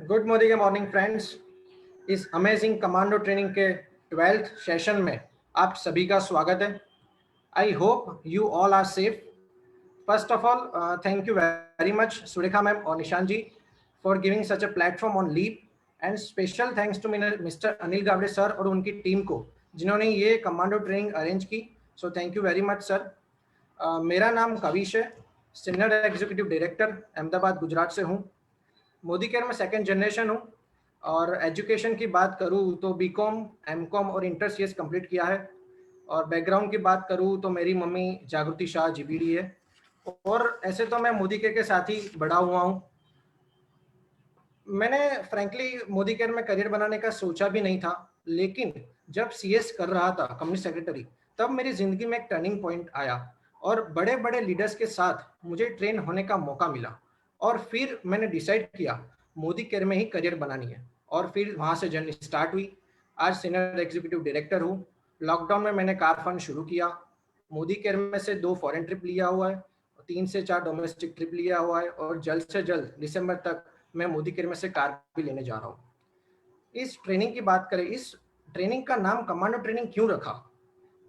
Good morning morning friends. इस amazing commando training के 12th session में आप सभी का स्वागत है। I hope you all are safe. First of all thank you very much Surekha ma'am और Nishan ji for giving such a platform on leap and special thanks to mister Anil Gawde sir और उनकी टीम को जिन्होंने ये कमांडो ट्रेनिंग अरेंज की। सो thank you very much sir. मेरा नाम कविश है, senior executive director Ahmedabad Gujarat से हूँ। मोदी केयर में सेकंड जनरेशन हूँ और एजुकेशन की बात करूँ तो बीकॉम, एमकॉम और इंटर सीएस कंप्लीट किया है। और बैकग्राउंड की बात करूँ तो मेरी मम्मी जागृति शाह जीबीडी है और ऐसे तो मैं मोदी केयर के साथ ही बड़ा हुआ हूँ। मैंने फ्रैंकली मोदी केयर में करियर बनाने का सोचा भी नहीं था, लेकिन जब सीएस कर रहा था कंपनी सेक्रेटरी, तब मेरी जिंदगी में एक टर्निंग पॉइंट आया और बड़े बड़े लीडर्स के साथ मुझे ट्रेन होने का मौका मिला और फिर मैंने डिसाइड किया मोदी केयर में ही करियर बनानी है और फिर वहां से जर्नी स्टार्ट हुई। आज सीनियर एग्जीक्यूटिव डायरेक्टर हूँ। लॉकडाउन में मैंने कार फंड शुरू किया। मोदी केयर में से 2 फॉरेन ट्रिप लिया हुआ है, 3 से 4 डोमेस्टिक ट्रिप लिया हुआ है और जल्द से जल्द दिसंबर तक मैं मोदी केयर में से कार भी लेने जा रहा हूँ। इस ट्रेनिंग की बात करें, इस ट्रेनिंग का नाम कमांडो ट्रेनिंग क्यों रखा?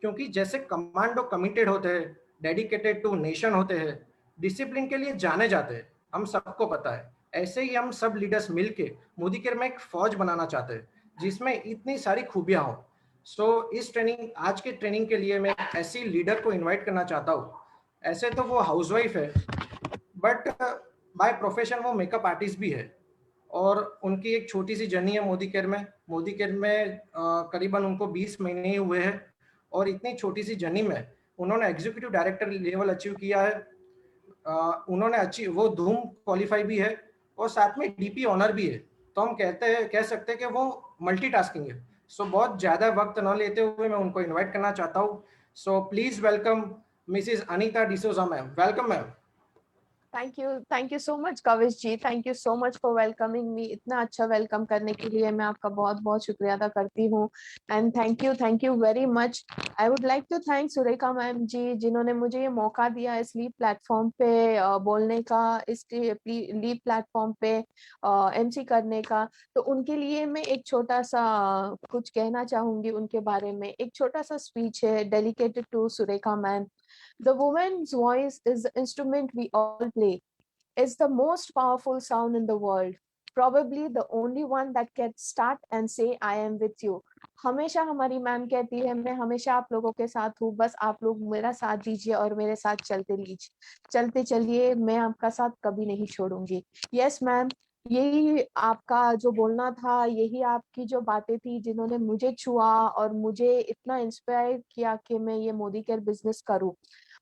क्योंकि जैसे कमांडो कमिटेड होते हैं, डेडिकेटेड टू नेशन होते हैं, डिसिप्लिन के लिए जाने जाते हैं, हम सबको पता है, ऐसे ही हम सब लीडर्स मिलके मोदी केयर में एक फौज बनाना चाहते हैं जिसमें इतनी सारी खूबियां हो। सो इस ट्रेनिंग, आज के ट्रेनिंग के लिए मैं ऐसी लीडर को इनवाइट करना चाहता हूँ। ऐसे तो वो हाउसवाइफ है, बट बाय प्रोफेशन वो मेकअप आर्टिस्ट भी है और उनकी एक छोटी सी जर्नी है मोदी केयर में। मोदी केयर में करीबन उनको 20 महीने ही हुए हैं और इतनी छोटी सी जर्नी में उन्होंने एग्जीक्यूटिव डायरेक्टर लेवल अचीव किया है। उन्होंने अच्छी वो धूम क्वालिफाई भी है और साथ में डीपी ऑनर भी है। तो हम कह सकते हैं कि वो मल्टीटास्किंग है। सो बहुत ज़्यादा वक्त न लेते हुए मैं उनको इनवाइट करना चाहता हूँ। So please welcome Mrs Anita D'Souza ma'am. Welcome ma'am. Thank you so much Kavish ji. Thank you so much for welcoming me. इतना अच्छा वेलकम करने के लिए मैं आपका बहुत बहुत शुक्रिया अदा करती हूँ। And thank you very much. I would like to thank Surekha ma'am ji, जिन्होंने मुझे ये मौका दिया इस लीव प्लेटफॉर्म पे बोलने का, इस लीव प्लेटफॉर्म पे एमसी करने का। तो उनके लिए मैं एक छोटा सा कुछ कहना चाहूंगी उनके बारे में। एक छोटा सा स्पीच है dedicated to Surekha ma'am. The woman's voice is the instrument we all play. It's the most powerful sound in the world. Probably the only one that can start and say, I am with you. हमेशा हमारी ma'am कहती है, मैं हमेशा आप लोगों के साथ हूँ, बस आप लोग मेरा साथ दीजिए और मेरे साथ चलते चलिए, मैं आपका साथ कभी नहीं छोड़ूंगी। यस मैम, यही आपका जो बोलना था, यही आपकी जो बातें थी जिन्होंने मुझे छुआ और मुझे इतना इंस्पायर किया कि मैं ये मोदी केयर बिजनेस करूँ।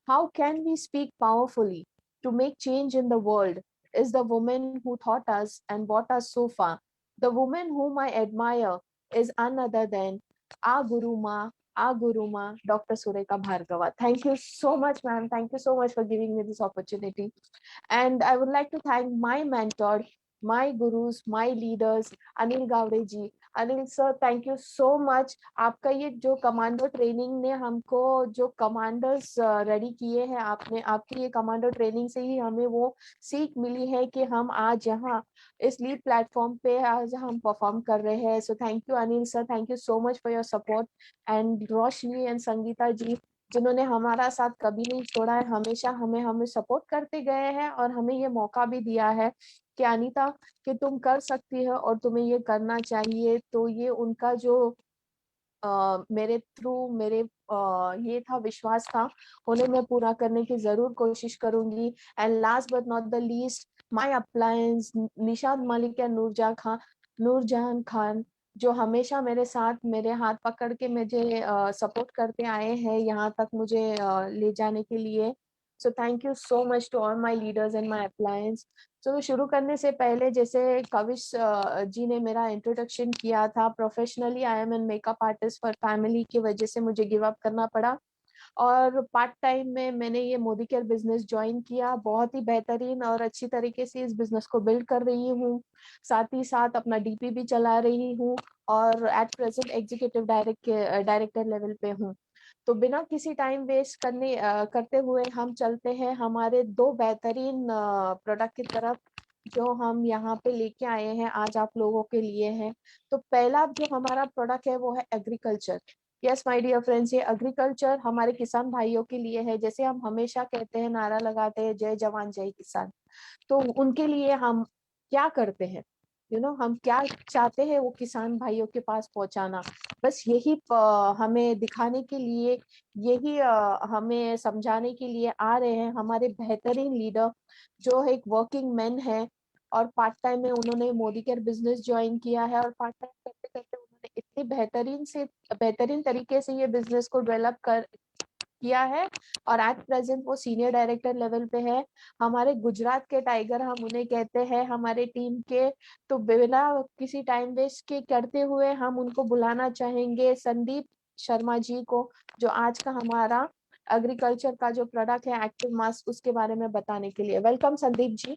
How can we speak powerfully to make change in the world is the woman who taught us and brought us so far. The woman whom I admire is none other than our Guru Ma, Dr. Sureka Bhargava. Thank you so much, ma'am. Thank you so much for giving me this opportunity. And I would like to thank my mentor, my gurus, my leaders, Anil Gavde ji. Anil sir, thank you so much. आपका ये जो commando training ने हमको जो commanders ready किए हैं, आपने, आपकी ये कमांडो ट्रेनिंग से ही हमें वो सीख मिली है कि हम आज यहाँ इस लीड प्लेटफॉर्म पे आज हम परफॉर्म कर रहे हैं। So thank you Anil sir, thank you so much for your support. And Roshni and Sangeeta ji, जिन्होंने हमारा साथ कभी नहीं छोड़ा है, हमेशा हमें हमें सपोर्ट करते गए हैं और हमें ये मौका भी दिया है कि अनीता, कि तुम कर सकती हो और तुम्हें ये करना चाहिए। तो ये उनका जो मेरे थ्रू मेरे ये था, विश्वास था, उन्हें मैं पूरा करने की जरूर कोशिश करूंगी। And last but not the least, my appliance Nishad Malik या नूरजहान खान, जो हमेशा मेरे साथ मेरे हाथ पकड़ के मुझे सपोर्ट करते आए हैं यहाँ तक मुझे ले जाने के लिए। So thank you so much to all my leaders and my appliance. तो शुरू करने से पहले, जैसे कविश जी ने मेरा इंट्रोडक्शन किया था, professionally I am an makeup artist, पर फैमिली की वजह से मुझे गिव अप करना पड़ा और पार्ट टाइम में मैंने ये मोदी केयर बिजनेस ज्वाइन किया। बहुत ही बेहतरीन और अच्छी तरीके से इस बिजनेस को बिल्ड कर रही हूँ, साथ ही साथ अपना डीपी भी चला रही हूँ और at present executive director level पे हूँ। तो बिना किसी टाइम वेस्ट करते हुए हम चलते हैं हमारे 2 बेहतरीन प्रोडक्ट की तरफ। जो हम यहाँ पे लेके आए हैं आज आप लोगों के लिए है। तो पहला जो हमारा प्रोडक्ट है वो है agriculture. Yes my dear friends, ये एग्रीकल्चर हमारे किसान भाइयों के लिए है। जैसे हम हमेशा कहते हैं, नारा लगाते हैं, जय जवान जय किसान। तो उनके लिए हम क्या करते हैं, हम क्या चाहते हैं वो किसान भाइयों के पास पहुंचाना। बस यही हमें दिखाने के लिए, यही हमें समझाने के लिए आ रहे हैं हमारे बेहतरीन लीडर, जो एक वर्किंग मैन है और पार्ट टाइम में उन्होंने मोदी केयर बिजनेस ज्वाइन किया है। और पार्ट टाइम करते करते उन्होंने इतनी बेहतरीन तरीके से ये बिजनेस को डेवलप कर किया है और एट प्रेजेंट वो सीनियर डायरेक्टर लेवल पे है। हमारे गुजरात के टाइगर हम उन्हें कहते हैं हमारे टीम के। तो बिना किसी टाइम वेस्ट के करते हुए हम उनको बुलाना चाहेंगे संदीप शर्मा जी को, जो आज का हमारा एग्रीकल्चर का जो प्रोडक्ट है एक्टिव मास्क, उसके बारे में बताने के लिए। Welcome Sandeep ji.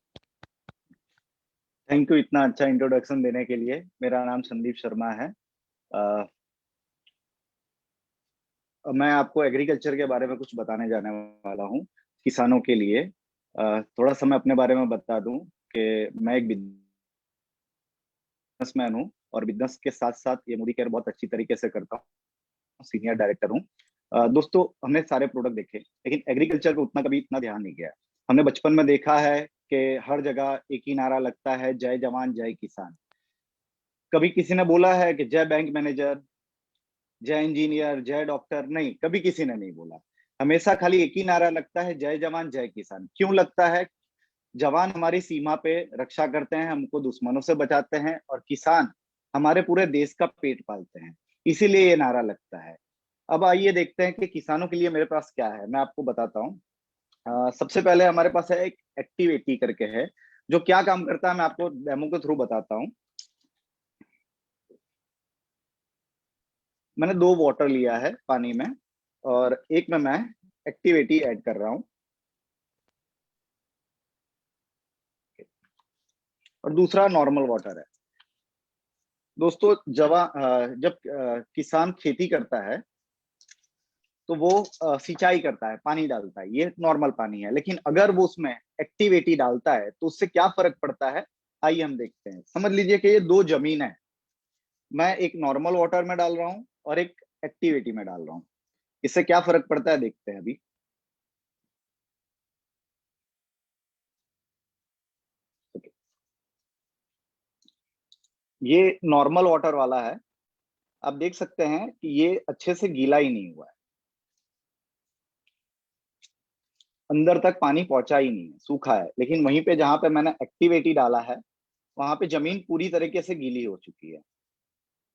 Thank you इतना अच्छा इंट्रोडक्शन देने के लिए। मेरा नाम संदीप शर्मा है। मैं आपको एग्रीकल्चर के बारे में कुछ बताने जाने वाला हूँ किसानों के लिए। थोड़ा सा मैं अपने बारे में बता दूं कि मैं एक बिजनेसमैन हूँ और बिजनेस के साथ साथ ये मोदी केयर बहुत अच्छी तरीके से करता हूँ, सीनियर डायरेक्टर हूँ। दोस्तों, हमने सारे प्रोडक्ट देखे लेकिन एग्रीकल्चर को उतना कभी इतना ध्यान नहीं गया। हमने बचपन में देखा है कि हर जगह एक ही नारा लगता है, जय जवान जय किसान। कभी किसी ने बोला है कि जय बैंक मैनेजर, जय इंजीनियर, जय डॉक्टर? नहीं, कभी किसी ने नहीं बोला। हमेशा खाली एक ही नारा लगता है, जय जवान जय किसान। क्यों लगता है? जवान हमारी सीमा पे रक्षा करते हैं, हमको दुश्मनों से बचाते हैं, और किसान हमारे पूरे देश का पेट पालते हैं, इसीलिए ये नारा लगता है। अब आइए देखते हैं कि किसानों के लिए मेरे पास क्या है, मैं आपको बताता हूँ। सबसे पहले हमारे पास है एक एक्टिव 80 करके है, जो क्या काम करता है मैं आपको डेमो के थ्रू बताता हूँ। मैंने 2 वाटर लिया है पानी में, और एक में मैं एक्टिविटी ऐड कर रहा हूँ और दूसरा नॉर्मल वाटर है। दोस्तों, जब किसान खेती करता है तो वो सिंचाई करता है, पानी डालता है, ये नॉर्मल पानी है। लेकिन अगर वो उसमें एक्टिविटी डालता है तो उससे क्या फर्क पड़ता है, आइए हम देखते हैं। समझ लीजिए कि ये 2 जमीन है, मैं एक नॉर्मल वाटर में डाल रहा हूँ और एक एक्टिविटी में डाल रहा हूँ। इससे क्या फर्क पड़ता है देखते हैं अभी। ये नॉर्मल वाटर वाला है, आप देख सकते हैं कि ये अच्छे से गीला ही नहीं हुआ है, अंदर तक पानी पहुंचा ही नहीं है, सूखा है। लेकिन वहीं पे जहां पे मैंने एक्टिविटी डाला है वहां पे जमीन पूरी तरीके से गीली हो चुकी है।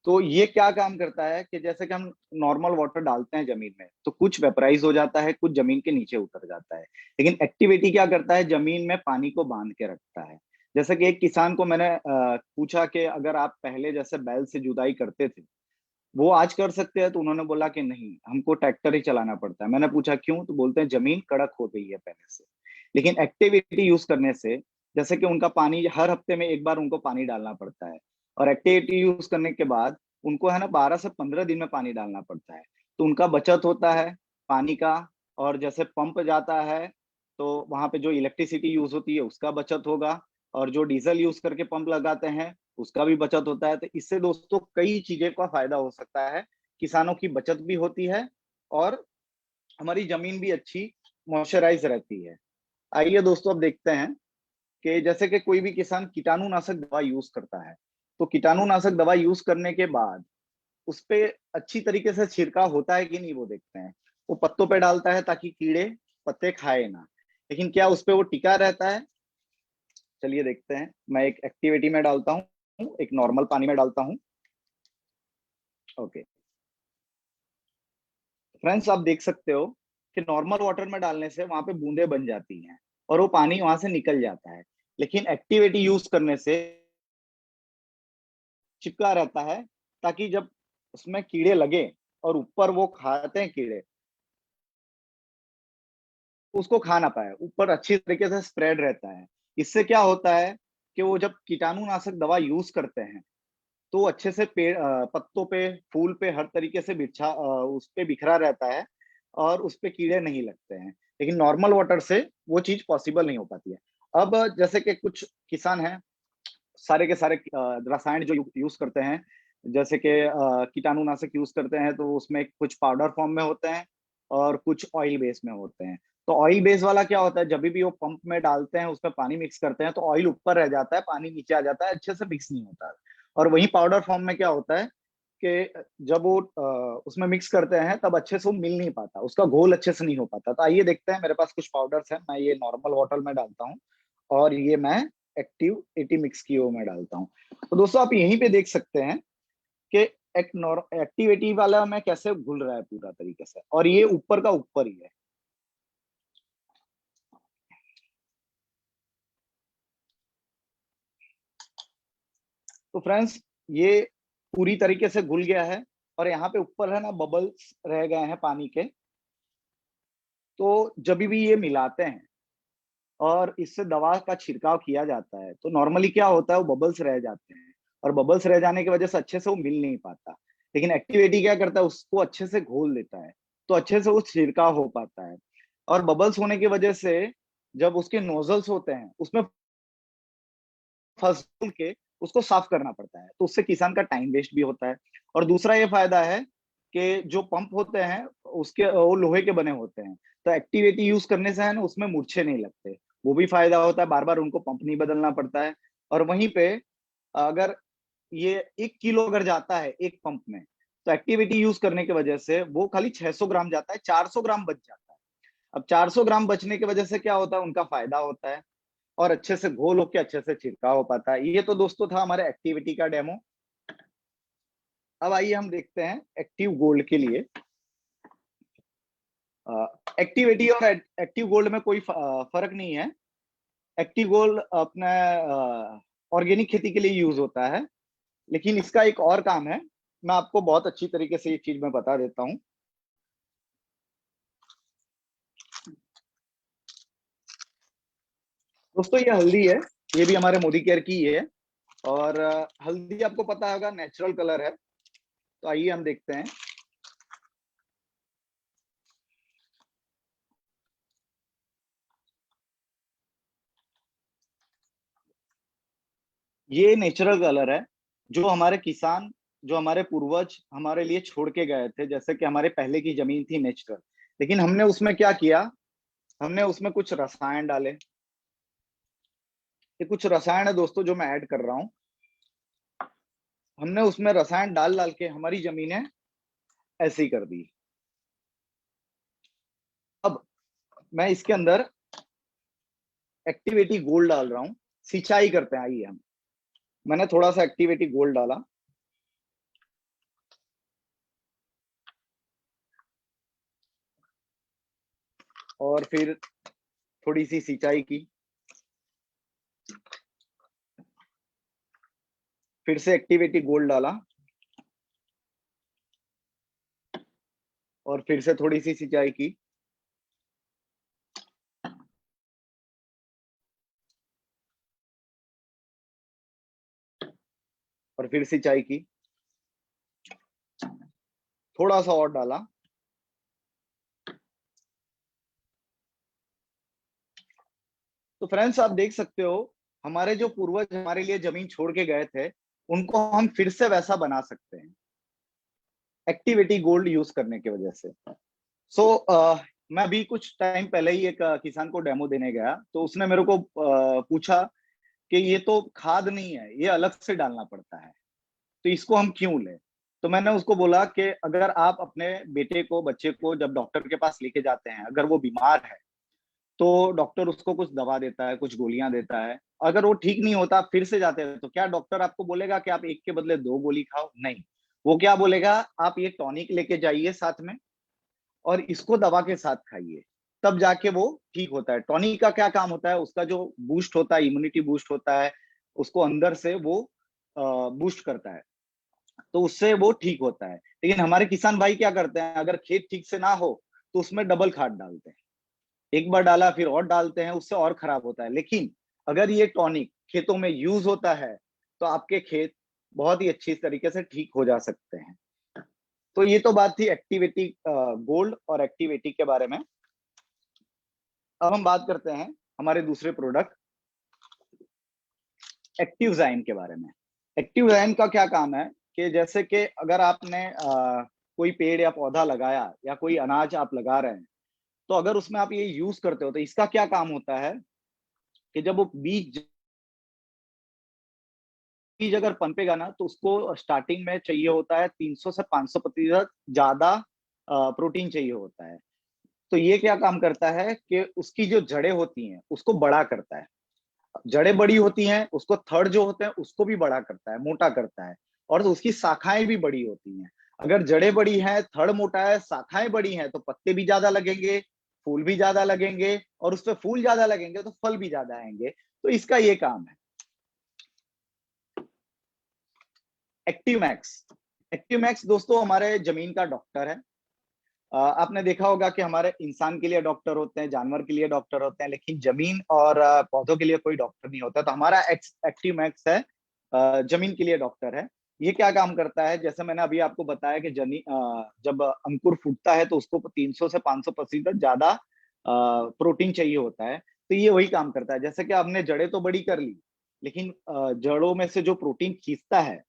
तो ये क्या काम करता है कि जैसे कि हम नॉर्मल वाटर डालते हैं जमीन में तो कुछ वेपराइज हो जाता है, कुछ जमीन के नीचे उतर जाता है। लेकिन एक्टिविटी क्या करता है, जमीन में पानी को बांध के रखता है। जैसे कि एक किसान को मैंने पूछा कि अगर आप पहले जैसे बैल से जुताई करते थे वो आज कर सकते हैं, तो उन्होंने बोला कि नहीं, हमको ट्रैक्टर ही चलाना पड़ता है। मैंने पूछा क्यों, तो बोलते हैं जमीन कड़क हो गई है पहले से। लेकिन एक्टिविटी यूज करने से, जैसे कि उनका पानी हर हफ्ते में एक बार उनको पानी डालना पड़ता है, और एक्टिविटी यूज करने के बाद उनको है ना 12 से 15 दिन में पानी डालना पड़ता है। तो उनका बचत होता है पानी का। और जैसे पंप जाता है तो वहां पे जो इलेक्ट्रिसिटी यूज होती है उसका बचत होगा, और जो डीजल यूज करके पंप लगाते हैं उसका भी बचत होता है। तो इससे दोस्तों कई चीजें का फायदा हो सकता है, किसानों की बचत भी होती है और हमारी जमीन भी अच्छी मॉइस्चराइज रहती है। आइए दोस्तों, अब देखते हैं कि जैसे कि कोई भी किसान कीटाणुनाशक दवा यूज करता है, तो कीटाणुनाशक दवा यूज करने के बाद उस पे अच्छी तरीके से छिड़काव होता है कि नहीं, वो देखते हैं। वो पत्तों पे डालता है ताकि कीड़े पत्ते खाए ना, लेकिन क्या उस पे वो टिका रहता है? चलिए देखते हैं। मैं एक एक्टिविटी में डालता हूँ, एक नॉर्मल पानी में डालता हूँ। ओके फ्रेंड्स, आप देख सकते हो कि नॉर्मल वाटर में डालने से वहां पे बूंदे बन जाती हैं और वो पानी वहां से निकल जाता है। लेकिन एक्टिविटी यूज करने से चिपका रहता है, ताकि जब उसमें कीड़े लगे और ऊपर वो खाते हैं कीड़े, उसको खा ना पाए, ऊपर अच्छी तरीके से स्प्रेड रहता है। इससे क्या होता है कि वो जब कीटाणुनाशक दवा यूज करते हैं तो अच्छे से पेड़ पत्तों पे, फूल पे, हर तरीके से उस पे बिखरा रहता है और उस पे कीड़े नहीं लगते हैं। लेकिन नॉर्मल वाटर से वो चीज पॉसिबल नहीं हो पाती है। अब जैसे कि कुछ किसान हैं, सारे के सारे रसायन जो यूज करते हैं, जैसे कि कीटाणुनाशक यूज करते हैं, तो उसमें कुछ पाउडर फॉर्म में होते हैं और कुछ ऑयल बेस में होते हैं। तो ऑयल बेस वाला क्या होता है, जब भी वो पंप में डालते हैं, उसमें पानी मिक्स करते हैं, तो ऑयल ऊपर रह जाता है, पानी नीचे आ जाता है, अच्छे से मिक्स नहीं होता है। और वही पाउडर फॉर्म में क्या होता है कि जब वो उसमें मिक्स करते हैं, तब अच्छे से वो मिल नहीं पाता, उसका घोल अच्छे से नहीं हो पाता। तो आइए देखते हैं, मेरे पास कुछ पाउडर्स हैं, मैं ये नॉर्मल वाटर में डालता हूँ और ये मैं एक्टिव 80 मिक्स की वो में डालता हूँ। तो दोस्तों आप यहीं पे देख सकते हैं कि एक एक्टिविटी वाला में कैसे घुल रहा है पूरा तरीके से, और ये ऊपर का ऊपर ही है। तो फ्रेंड्स ये पूरी तरीके से घुल गया है, और यहाँ पे ऊपर है ना बबल्स रह गए हैं पानी के। तो जब भी ये मिलाते हैं और इससे दवा का छिड़काव किया जाता है, तो नॉर्मली क्या होता है, वो बबल्स रह जाते हैं, और बबल्स रह जाने की वजह से अच्छे से वो मिल नहीं पाता। लेकिन एक्टिविटी क्या करता है, उसको अच्छे से घोल देता है, तो अच्छे से वो छिड़काव हो पाता है। और बबल्स होने की वजह से जब उसके नोजल्स होते हैं, उसमें फंस के उसको साफ करना पड़ता है, तो उससे किसान का टाइम वेस्ट भी होता है। और दूसरा ये फायदा है कि जो पंप होते हैं उसके वो लोहे के बने होते हैं, तो एक्टिविटी यूज करने से है ना उसमें मूर्छे नहीं लगते, वो भी फायदा होता है, बार बार उनको पंप नहीं बदलना पड़ता है। और वहीं पे अगर ये 1 किलो अगर जाता है एक पंप में, तो एक्टिविटी यूज करने की वजह से वो खाली 600 ग्राम जाता है, 400 ग्राम बच जाता है। अब 400 ग्राम बचने की वजह से क्या होता है, उनका फायदा होता है, और अच्छे से घोल होके अच्छे से छिड़काव हो पाता है। ये तो दोस्तों था हमारे एक्टिविटी का डेमो। अब आइए हम देखते हैं एक्टिव गोल्ड के लिए। एक्टिविटी और एक्टिव गोल्ड में कोई फर्क नहीं है। एक्टिव गोल्ड अपना ऑर्गेनिक खेती के लिए यूज होता है, लेकिन इसका एक और काम है, मैं आपको बहुत अच्छी तरीके से ये चीज मैं बता देता हूँ। दोस्तों ये हल्दी है, ये भी हमारे मोदी केयर की ही है, और हल्दी आपको पता होगा नेचुरल कलर है। तो आइए हम देखते हैं। ये नेचुरल कलर है, जो हमारे किसान, जो हमारे पूर्वज हमारे लिए छोड़ के गए थे। जैसे कि हमारे पहले की जमीन थी नेचुरल, लेकिन हमने उसमें क्या किया, हमने उसमें कुछ रसायन डाले। ये कुछ रसायन है दोस्तों जो मैं ऐड कर रहा हूँ। हमने उसमें रसायन डाल डाल के हमारी जमीनें ऐसी कर दी। अब मैं इसके अंदर एक्टिविटी गोल्ड डाल रहा हूँ, सिंचाई करते हैं। आइए हम, मैंने थोड़ा सा एक्टिविटी गोल्ड डाला, और फिर थोड़ी सी सिंचाई की, फिर से एक्टिविटी गोल्ड डाला, और फिर से थोड़ी सी सिंचाई की, और फिर सिंचाई की, थोड़ा सा और डाला। तो फ्रेंड्स आप देख सकते हो, हमारे जो पूर्वज हमारे लिए जमीन छोड़ के गए थे, उनको हम फिर से वैसा बना सकते हैं एक्टिविटी गोल्ड यूज करने की वजह से। मैं अभी कुछ टाइम पहले ही एक किसान को डेमो देने गया, तो उसने मेरे को पूछा कि ये तो खाद नहीं है, ये अलग से डालना पड़ता है, तो इसको हम क्यों लें। तो मैंने उसको बोला कि अगर आप अपने बेटे को, बच्चे को जब डॉक्टर के पास लेके जाते हैं, अगर वो बीमार है, तो डॉक्टर उसको कुछ दवा देता है, कुछ गोलियां देता है। अगर वो ठीक नहीं होता, आप फिर से जाते हैं, तो क्या डॉक्टर आपको बोलेगा कि आप एक के बदले 2 गोली खाओ? नहीं, वो क्या बोलेगा, आप ये टॉनिक लेके जाइए साथ में, और इसको दवा के साथ खाइए, तब जाके वो ठीक होता है। टॉनिक का क्या काम होता है, उसका जो बूस्ट होता है, इम्यूनिटी बूस्ट होता है, उसको अंदर से वो बूस्ट करता है, तो उससे वो ठीक होता है। लेकिन हमारे किसान भाई क्या करते हैं, अगर खेत ठीक से ना हो, तो उसमें डबल खाद डालते हैं, एक बार डाला फिर और डालते हैं, उससे और खराब होता है। लेकिन अगर ये टॉनिक खेतों में यूज होता है, तो आपके खेत बहुत ही अच्छी तरीके से ठीक हो जा सकते हैं। तो ये तो बात थी एक्टिविटी गोल्ड और एक्टिविटी के बारे में। अब हम बात करते हैं हमारे दूसरे प्रोडक्ट एक्टिवजाइम के बारे में। एक्टिवजाइम का क्या काम है कि जैसे कि अगर आपने कोई पेड़ या पौधा लगाया या कोई अनाज आप लगा रहे हैं, तो अगर उसमें आप ये यूज करते हो तो इसका क्या काम होता है कि जब वो बीज बीज अगर पनपेगा ना, तो उसको स्टार्टिंग में चाहिए होता है 300 से 500% ज्यादा प्रोटीन चाहिए होता है। तो ये क्या काम करता है कि उसकी जो जड़ें होती हैं उसको बड़ा करता है। जड़ें बड़ी होती हैं, उसको थड़ जो होते हैं उसको भी बड़ा करता है, मोटा करता है, और तो उसकी शाखाएं भी बड़ी होती हैं। अगर जड़ें बड़ी हैं, थड़ मोटा है, शाखाएं बड़ी हैं, तो पत्ते भी ज्यादा लगेंगे, फूल भी ज्यादा लगेंगे, और उस पर फूल ज्यादा लगेंगे तो फल भी ज्यादा आएंगे। तो इसका ये काम है। एक्टिवमैक्स। एक्टिवमैक्स दोस्तों हमारे जमीन का डॉक्टर है। आपने देखा होगा कि हमारे इंसान के लिए डॉक्टर होते हैं, जानवर के लिए डॉक्टर होते हैं, लेकिन जमीन और पौधों के लिए कोई डॉक्टर नहीं होता। तो हमारा एक्टिवमैक्स है, जमीन के लिए डॉक्टर है। ये क्या काम करता है, जैसे मैंने अभी आपको बताया कि जब अंकुर फूटता है तो उसको 300 से 500% ज्यादा प्रोटीन चाहिए होता है। तो ये वही काम करता है। जैसे कि आपने जड़ें तो बड़ी कर ली, लेकिन जड़ों में से जो प्रोटीन खींचता है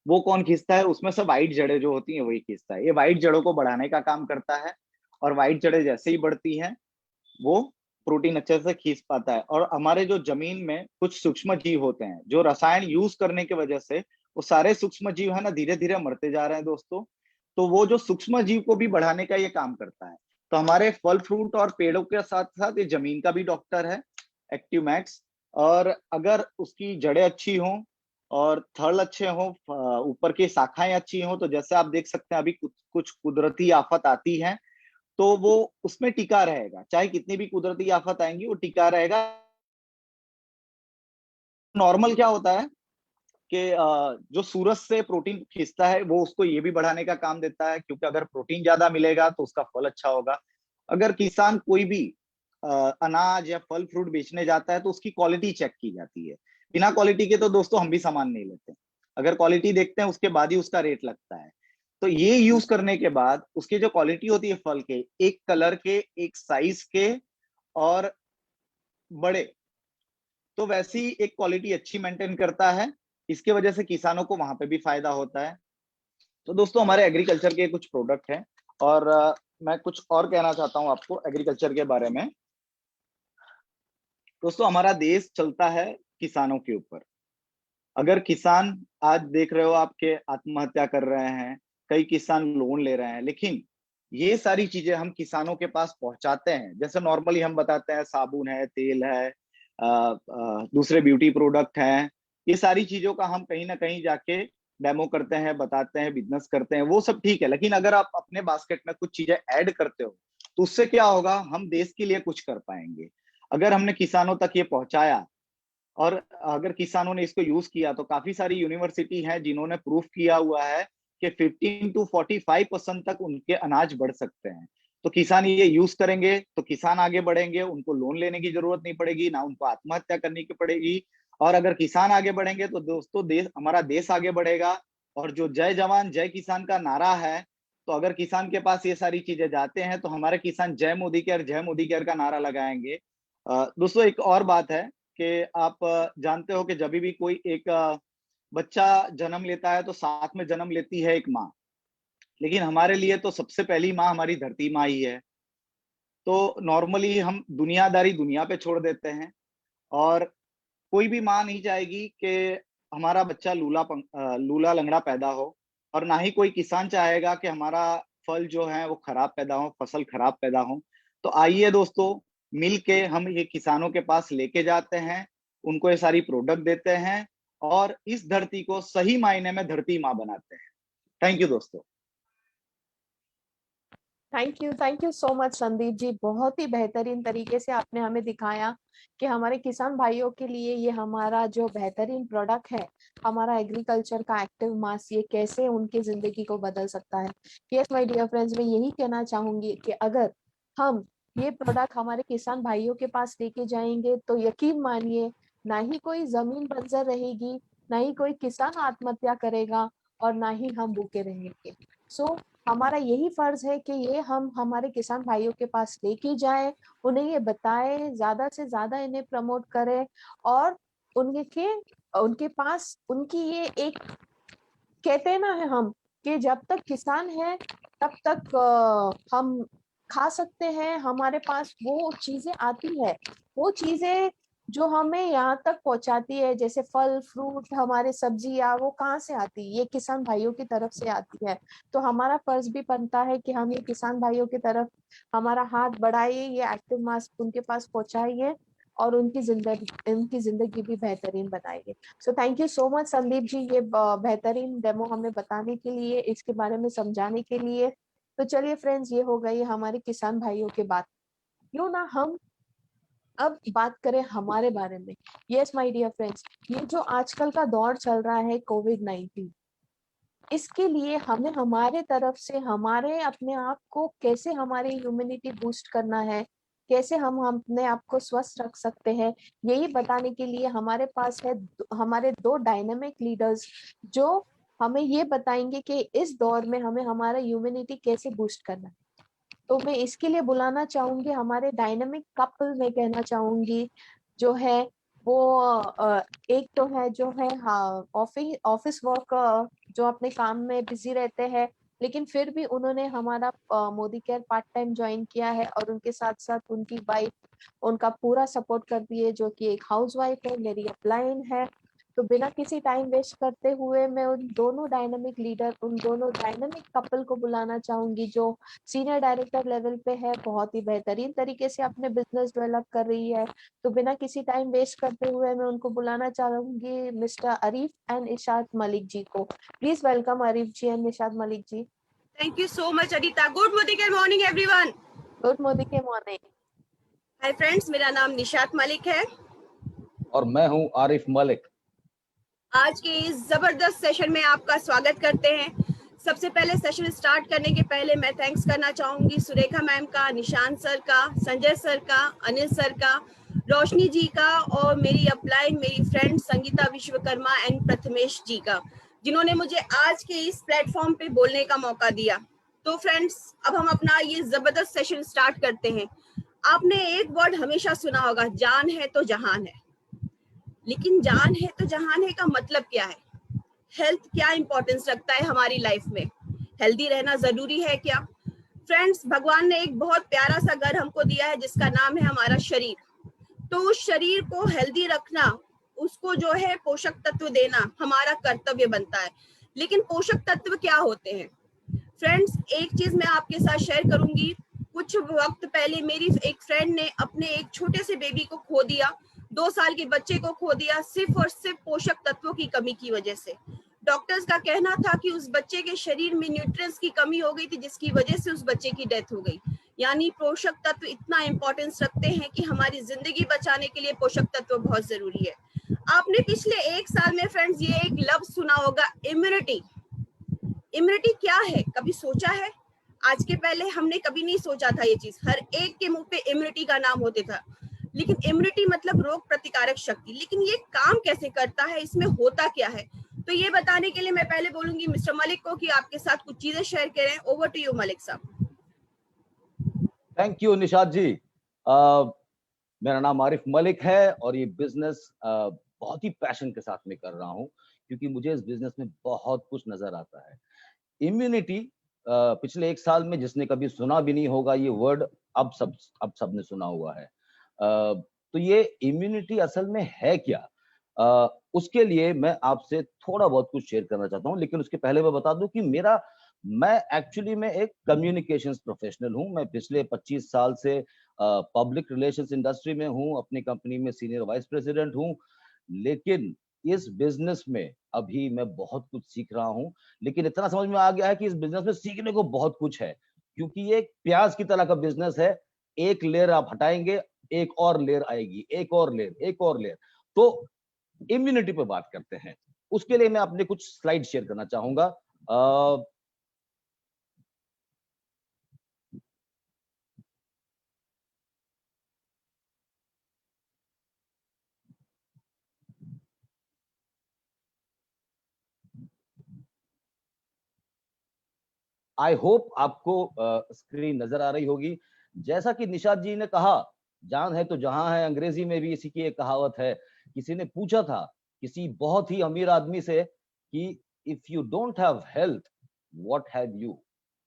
वो कौन खींचता है? उसमें से व्हाइट जड़ें जो होती हैं वही खींचता है। ये व्हाइट जड़ों को बढ़ाने का काम करता है, और व्हाइट जड़ें जैसे ही बढ़ती हैं वो प्रोटीन अच्छे से खींच पाता है। और हमारे जो जमीन में कुछ सूक्ष्म जीव होते हैं, जो रसायन यूज करने की वजह से वो सारे सूक्ष्म जीव है ना धीरे धीरे मरते जा रहे हैं दोस्तों। तो वो जो सूक्ष्म जीव को भी बढ़ाने का ये काम करता है। तो हमारे फल फ्रूट और पेड़ों के साथ साथ ये जमीन का भी डॉक्टर है, एक्टिवमैक्स। और अगर उसकी जड़ें अच्छी हों और थड़ अच्छे हों, ऊपर की शाखाएं अच्छी हों, तो जैसे आप देख सकते हैं अभी कुछ कुछ कुदरती आफत आती है तो वो उसमें टिका रहेगा। चाहे कितनी भी कुदरती आफत आएंगी वो टिका रहेगा। नॉर्मल क्या होता है कि जो सूरज से प्रोटीन खींचता है वो उसको ये भी बढ़ाने का काम देता है, क्योंकि अगर प्रोटीन ज्यादा मिलेगा तो उसका फल अच्छा होगा। अगर किसान कोई भी अनाज या फल फ्रूट बेचने जाता है तो उसकी क्वालिटी चेक की जाती है। बिना क्वालिटी के तो दोस्तों हम भी सामान नहीं लेते। अगर क्वालिटी देखते हैं उसके बाद ही उसका रेट लगता है। तो ये यूज करने के बाद उसकी जो क्वालिटी होती है फल के, एक कलर के, एक साइज के, और बड़े, तो वैसी एक क्वालिटी अच्छी मेंटेन करता है। इसके वजह से किसानों को वहां पे भी फायदा होता है। तो दोस्तों हमारे एग्रीकल्चर के कुछ प्रोडक्ट हैं, और मैं कुछ और कहना चाहता हूं आपको एग्रीकल्चर के बारे में। दोस्तों हमारा देश चलता है किसानों के ऊपर। अगर किसान, आज देख रहे हो आपके आत्महत्या कर रहे हैं, कई किसान लोन ले रहे हैं, लेकिन ये सारी चीजें हम किसानों के पास पहुंचाते हैं। जैसे नॉर्मली हम बताते हैं साबुन है, तेल है, दूसरे ब्यूटी प्रोडक्ट हैं, ये सारी चीजों का हम कहीं ना कहीं जाके डेमो करते हैं, बताते हैं, बिजनेस करते हैं, वो सब ठीक है। लेकिन अगर आप अपने बास्केट में कुछ चीजें ऐड करते हो तो उससे क्या होगा, हम देश के लिए कुछ कर पाएंगे। अगर हमने किसानों तक ये पहुंचाया और अगर किसानों ने इसको यूज किया, तो काफी सारी यूनिवर्सिटी हैं जिन्होंने प्रूफ किया हुआ है कि 15 to 45% तक उनके अनाज बढ़ सकते हैं। तो किसान ये यूज करेंगे तो किसान आगे बढ़ेंगे, उनको लोन लेने की जरूरत नहीं पड़ेगी, ना उनको आत्महत्या करनी की पड़ेगी। और अगर किसान आगे बढ़ेंगे तो दोस्तों देश, हमारा देश आगे बढ़ेगा। और जो जय जवान जय किसान का नारा है, तो अगर किसान के पास ये सारी चीजें जाते हैं तो हमारे किसान जय मोदी केयर, जय मोदी केयर का नारा लगाएंगे। दोस्तों एक और बात है कि आप जानते हो कि जब भी कोई एक बच्चा जन्म लेता है तो साथ में जन्म लेती है एक माँ। लेकिन हमारे लिए तो सबसे पहली माँ हमारी धरती माँ ही है। तो नॉर्मली हम दुनियादारी दुनिया पे छोड़ देते हैं, और कोई भी माँ नहीं चाहेगी कि हमारा बच्चा लूला लंगड़ा पैदा हो, और ना ही कोई किसान चाहेगा कि हमारा फल जो है वो खराब पैदा हो, फसल खराब पैदा हो। तो आइए दोस्तों, मिल के हम ये किसानों के पास लेके जाते हैं, उनको ये सारी प्रोडक्ट देते हैं, और इस धरती को सही मायने में धरती माँ बनाते हैं। थैंक यू दोस्तों। Thank you so much Sandeep ji. बहुत ही बेहतरीन तरीके से आपने हमें दिखाया कि हमारे किसान भाइयों के लिए ये हमारा जो बेहतरीन प्रोडक्ट है, हमारा एग्रीकल्चर का एक्टिव मास, ये कैसे उनकी जिंदगी को बदल सकता है। यस माय डियर फ्रेंड्स, मैं यही कहना चाहूंगी कि अगर हम ये प्रोडक्ट हमारे किसान भाइयों के पास लेके जाएंगे तो यकीन मानिए, ना ही कोई जमीन बंजर रहेगी, ना ही कोई किसान आत्महत्या करेगा, और ना ही हम भूखे रहेंगे। सो हमारा यही फर्ज है कि ये हम हमारे किसान भाइयों के पास लेके जाएं, उन्हें ये बताएं, ज्यादा से ज्यादा इन्हें प्रमोट करें, और उनके पास उनकी ये एक, कहते हैं ना है हम, कि जब तक किसान है तब तक हम खा सकते हैं, हमारे पास वो चीजें आती है, वो चीजें जो हमें यहाँ तक पहुंचाती है, जैसे फल फ्रूट, हमारे सब्जियां, वो कहाँ से आती है? ये किसान भाइयों की तरफ से आती है। तो हमारा फर्ज भी बनता है कि हम ये किसान भाइयों की तरफ हमारा हाथ बढ़ाइए, ये एक्टिव मास्क उनके पास पहुंचाइए और उनकी जिंदगी भी बेहतरीन बनाइए। So thank you so much Sandeep ji, ये बेहतरीन डेमो हमें बताने के लिए, इसके बारे में समझाने के लिए। तो चलिए फ्रेंड्स, ये हो गई हमारे किसान भाइयों की बात। क्यों ना हम अब बात करें हमारे बारे में। यस माय डियर फ्रेंड्स, ये जो आजकल का दौर चल रहा है कोविड-19, इसके लिए हमें हमारे तरफ से हमारे अपने आप को कैसे हमारी इम्यूनिटी बूस्ट करना है, कैसे हम अपने आप को स्वस्थ रख सकते हैं, यही बताने के लिए हमारे पास है हमारे दो डायनामिक लीडर्स, जो हमें ये बताएंगे कि इस दौर में हमें हमारा इम्यूनिटी कैसे बूस्ट करना है। तो मैं इसके लिए बुलाना चाहूंगी हमारे डायनामिक कपल, मैं कहना चाहूंगी, जो है वो एक तो है जो है, हाँ, ऑफिस वर्क, जो अपने काम में बिजी रहते हैं, लेकिन फिर भी उन्होंने हमारा Modi care part time join किया है, और उनके साथ साथ उनकी वाइफ उनका पूरा सपोर्ट करती है, जो कि एक हाउस वाइफ है, मेरी अपलाइन है। तो बिना किसी टाइम वेस्ट करते हुए मैं उन दोनों डायनामिक लीडर, उन दोनों डायनामिक कपल को बुलाना चाहूंगी, जो सीनियर डायरेक्टर लेवल पे है, बहुत ही बेहतरीन तरीके से अपने बिजनेस डेवलप कर रही है। तो बिना किसी टाइम वेस्ट करते हुए मैं उनको बुलाना चाहूंगी, मिस्टर अरीफ एंड इशाद मलिक जी को। Please welcome Arif ji and Ishad Malik ji. Thank you so much, Adita. Good morning, everyone. Good Modi के मॉर्निंग। Hi friends, मेरा नाम निशात मलिक है और मैं हूं आरिफ मलिक। आज के इस जबरदस्त सेशन में आपका स्वागत करते हैं। सबसे पहले सेशन स्टार्ट करने के पहले मैं थैंक्स करना चाहूंगी सुरेखा मैम का, निशांत सर का, संजय सर का, अनिल सर का, रोशनी जी का, और मेरी अपलाइन, मेरी फ्रेंड संगीता विश्वकर्मा एंड प्रथमेश जी का, जिन्होंने मुझे आज के इस प्लेटफॉर्म पे बोलने का मौका दिया। तो फ्रेंड्स, अब हम अपना ये जबरदस्त सेशन स्टार्ट करते हैं। आपने एक वर्ड हमेशा सुना होगा, जान है तो जहान है। लेकिन जान है तो जहान है का मतलब क्या है? हेल्थ क्या इंपॉर्टेंस रखता है हमारी लाइफ में? हेल्दी रहना जरूरी है क्या? फ्रेंड्स, भगवान ने एक बहुत प्यारा सा घर हमको दिया है जिसका नाम है हमारा शरीर। तो उस शरीर को हेल्दी रखना, उसको जो है पोषक तत्व देना हमारा कर्तव्य बनता है। लेकिन पोषक तत्व क्या होते हैं? फ्रेंड्स, एक चीज मैं आपके साथ शेयर करूंगी। कुछ वक्त पहले मेरी एक फ्रेंड ने अपने एक छोटे से बेबी को खो दिया, 2 साल के बच्चे को खो दिया, सिर्फ और सिर्फ पोषक तत्वों की कमी की वजह से। डॉक्टर्स का कहना था कि उस बच्चे के शरीर में न्यूट्रिएंट्स की कमी हो गई थी, जिसकी वजह से उस बच्चे की डेथ हो गई। यानी पोषक तत्व इतना इंपॉर्टेंस रखते हैं कि हमारी जिंदगी बचाने के लिए पोषक तत्व बहुत जरूरी है। आपने पिछले 1 साल में फ्रेंड्स ये एक लफ्ज सुना होगा, इम्यूनिटी। इम्यूनिटी क्या है, कभी सोचा है? आज के पहले हमने कभी नहीं सोचा था ये चीज। हर एक के मुंह पे इम्यूनिटी का नाम होते था, लेकिन इम्यूनिटी मतलब रोग प्रतिकारक शक्ति। लेकिन ये काम कैसे करता है, इसमें होता क्या है? तो ये बताने के लिए मैं पहले बोलूंगी मिस्टर मलिक को कि आपके साथ कुछ चीजें शेयर करें। ओवर टू यू मलिक साहब। थैंक यू निशात जी। मेरा नाम आरिफ मलिक है और ये बिजनेस बहुत ही पैशन के साथ में कर रहा हूँ, क्योंकि मुझे इस बिजनेस में बहुत कुछ नजर आता है। इम्यूनिटी, पिछले 1 साल में जिसने कभी सुना भी नहीं होगा ये वर्ड, अब सबने सुना हुआ है। तो ये इम्यूनिटी असल में है क्या, उसके लिए मैं आपसे थोड़ा बहुत कुछ शेयर करना चाहता हूँ। लेकिन उसके पहले मैं बता दूं कि मैं एक्चुअली में एक कम्युनिकेशंस प्रोफेशनल हूँ। मैं पिछले 25 साल से पब्लिक रिलेशंस इंडस्ट्री में हूँ, अपनी कंपनी में सीनियर वाइस प्रेसिडेंट हूँ। लेकिन इस बिजनेस में अभी मैं बहुत कुछ सीख रहा हूँ। लेकिन इतना समझ में आ गया है कि इस बिजनेस में सीखने को बहुत कुछ है, क्योंकि ये एक प्याज की तरह का बिजनेस है। एक लेयर आप हटाएंगे, एक और लेयर आएगी, एक और लेयर, एक और लेयर। तो इम्यूनिटी पे बात करते हैं। उसके लिए मैं अपने कुछ स्लाइड शेयर करना चाहूंगा। आई होप आपको स्क्रीन नजर आ रही होगी। जैसा कि निशात जी ने कहा, जान है तो जहां है, अंग्रेजी में भी इसी की एक कहावत है किसी ने पूछा था किसी बहुत ही अमीर आदमी से कि if you don't have health what have you,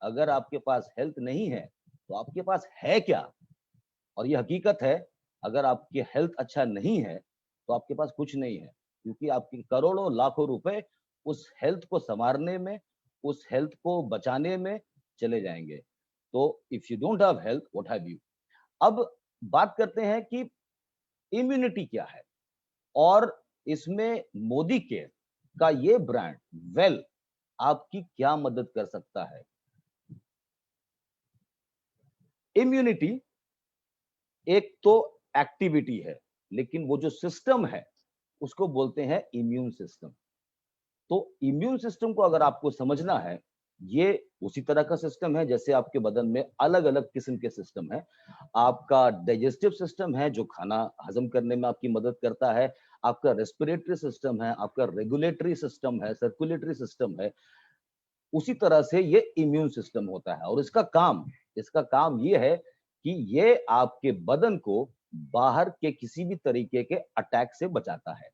अगर आपके पास हेल्थ नहीं है तो आपके पास है क्या। और ये हकीकत है, अगर आपकी हेल्थ अच्छा नहीं है तो आपके पास कुछ नहीं है, क्योंकि आपके करोड़ों लाखों रुपए उस हेल्थ को संवारने में, उस हेल्थ को बचाने में चले जाएंगे। तो if you don't have health what have you. अब बात करते हैं कि इम्यूनिटी क्या है, और इसमें मोदी केयर का ये ब्रांड वेल आपकी क्या मदद कर सकता है। इम्यूनिटी एक तो एक्टिविटी है, लेकिन वो जो सिस्टम है उसको बोलते हैं इम्यून सिस्टम। तो इम्यून सिस्टम को अगर आपको समझना है, ये उसी तरह का सिस्टम है जैसे आपके बदन में अलग अलग किस्म के सिस्टम है। आपका डाइजेस्टिव सिस्टम है जो खाना हजम करने में आपकी मदद करता है, आपका रेस्पिरेटरी सिस्टम है, आपका रेगुलेटरी सिस्टम है, सर्कुलेटरी सिस्टम है। उसी तरह से ये इम्यून सिस्टम होता है, और इसका काम ये है कि ये आपके बदन को बाहर के किसी भी तरीके के अटैक से बचाता है।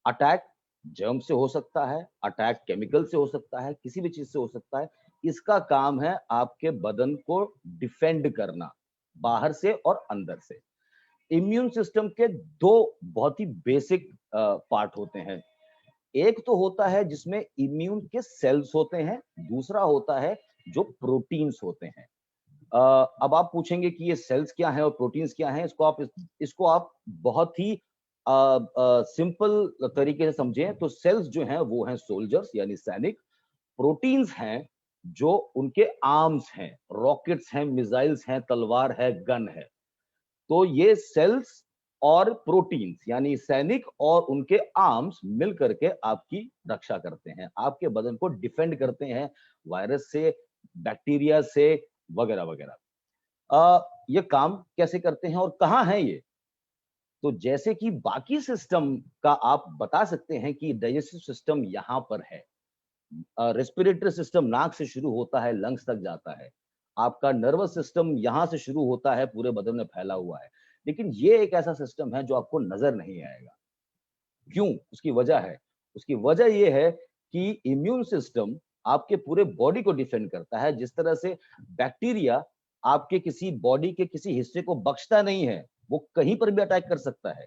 अटैक जर्म से हो सकता है, अटैक केमिकल से हो सकता है, किसी भी चीज से हो सकता है। इसका काम है आपके बदन को डिफेंड करना, बाहर से और अंदर से। इम्यून सिस्टम के दो बहुत ही बेसिक पार्ट होते हैं। एक तो होता है जिसमें इम्यून के सेल्स होते हैं, दूसरा होता है जो प्रोटीन्स होते हैं। अब आप पूछेंगे कि ये सेल्स क्या है और प्रोटीन्स क्या है। इसको आप बहुत ही सिंपल तरीके से समझें तो सेल्स जो हैं वो हैं सोल्जर्स यानी सैनिक। प्रोटीन्स हैं जो उनके आर्म्स हैं, रॉकेट्स हैं, मिसाइल्स हैं, तलवार है, गन है। तो ये सेल्स और प्रोटीन्स यानी सैनिक और उनके आर्म्स मिल करके आपकी रक्षा करते हैं, आपके बदन को डिफेंड करते हैं वायरस से, बैक्टीरिया से, वगैरह वगैरह। ये काम कैसे करते हैं और कहाँ है ये? तो जैसे कि बाकी सिस्टम का आप बता सकते हैं कि डाइजेस्टिव सिस्टम यहाँ पर है, रेस्पिरेटरी सिस्टम नाक से शुरू होता है, लंग्स तक जाता है, आपका नर्वस सिस्टम यहाँ से शुरू होता है, पूरे बदन में फैला हुआ है। लेकिन ये एक ऐसा सिस्टम है जो आपको नजर नहीं आएगा। क्यों? उसकी वजह है। उसकी वजह ये है कि इम्यून सिस्टम आपके पूरे बॉडी को डिफेंड करता है। जिस तरह से बैक्टीरिया आपके किसी बॉडी के किसी हिस्से को बख्शता नहीं है, वो कहीं पर भी अटैक कर सकता है।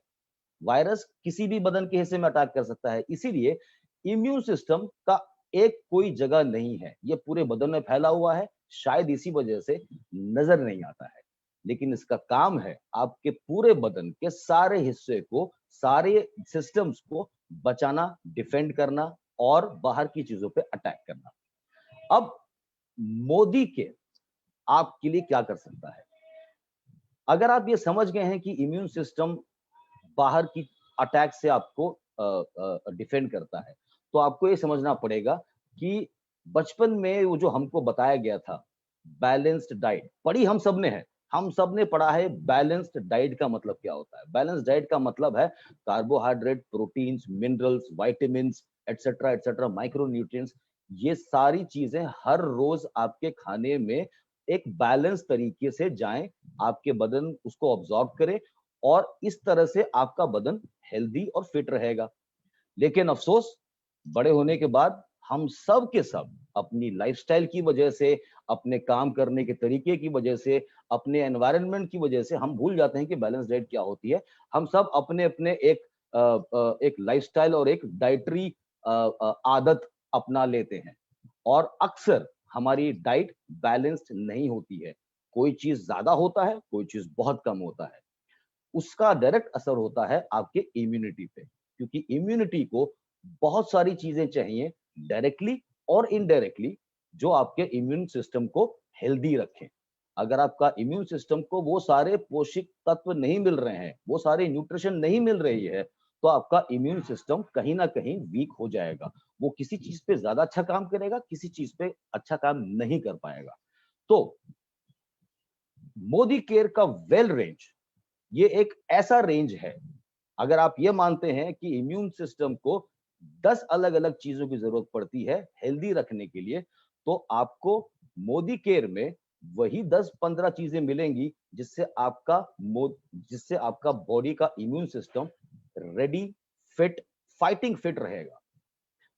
वायरस किसी भी बदन के हिस्से में अटैक कर सकता है। इसीलिए इम्यून सिस्टम का एक कोई जगह नहीं है, ये पूरे बदन में फैला हुआ है, शायद इसी वजह से नजर नहीं आता है। लेकिन इसका काम है आपके पूरे बदन के सारे हिस्से को, सारे सिस्टम्स को बचाना, डिफेंड करना और बाहर की चीजों पे अटैक करना। अब मोदी के आपके लिए क्या कर सकता है? अगर आप ये समझ गए हैं कि इम्यून सिस्टम बाहर की अटैक से आपको डिफेंड करता है, तो आपको ये समझना पड़ेगा कि बचपन में वो जो हमको बताया गया था बैलेंस्ड डाइट, पढ़ी हम सब ने है, हम सब ने पढ़ा है बैलेंस्ड डाइट का मतलब क्या होता है। बैलेंस्ड डाइट का मतलब है carbohydrate, proteins, minerals, vitamins etcetera, micro nutrients, ये सारी चीजें हर रोज आपके खाने में एक बैलेंस तरीके से जाएं, आपके बदन उसको ऑब्जॉर्ब करे और इस तरह से आपका बदन हेल्दी और फिट रहेगा। लेकिन अफसोस, बड़े होने के बाद हम सब के सब अपनी लाइफस्टाइल की वजह से, अपने काम करने के तरीके की वजह से, अपने एनवायरनमेंट की वजह से हम भूल जाते हैं कि बैलेंस डाइट क्या होती है। हम सब अपने अपने एक लाइफस्टाइल और एक डाइटरी आदत अपना लेते हैं और अक्सर हमारी डाइट बैलेंस्ड नहीं होती है। कोई चीज ज्यादा होता है, कोई चीज बहुत कम होता है। उसका डायरेक्ट असर होता है आपके इम्यूनिटी पे, क्योंकि इम्यूनिटी को बहुत सारी चीजें चाहिए डायरेक्टली और इनडायरेक्टली जो आपके इम्यून सिस्टम को हेल्दी रखें। अगर आपका इम्यून सिस्टम को वो सारे पोषक तत्व नहीं मिल रहे हैं, वो सारे न्यूट्रिशन नहीं मिल रही है, तो आपका इम्यून सिस्टम कहीं ना कहीं वीक हो जाएगा। वो किसी चीज पे ज्यादा अच्छा काम करेगा, किसी चीज पे अच्छा काम नहीं कर पाएगा। तो मोदी केयर का वेल रेंज ये एक ऐसा रेंज है, अगर आप ये मानते हैं कि इम्यून सिस्टम को 10 अलग अलग चीजों की जरूरत पड़ती है हेल्दी रखने के लिए, तो आपको मोदी केयर में वही 10-15 चीजें मिलेंगी जिससे आपका बॉडी का immune system ready, fit, fighting fit रहेगा।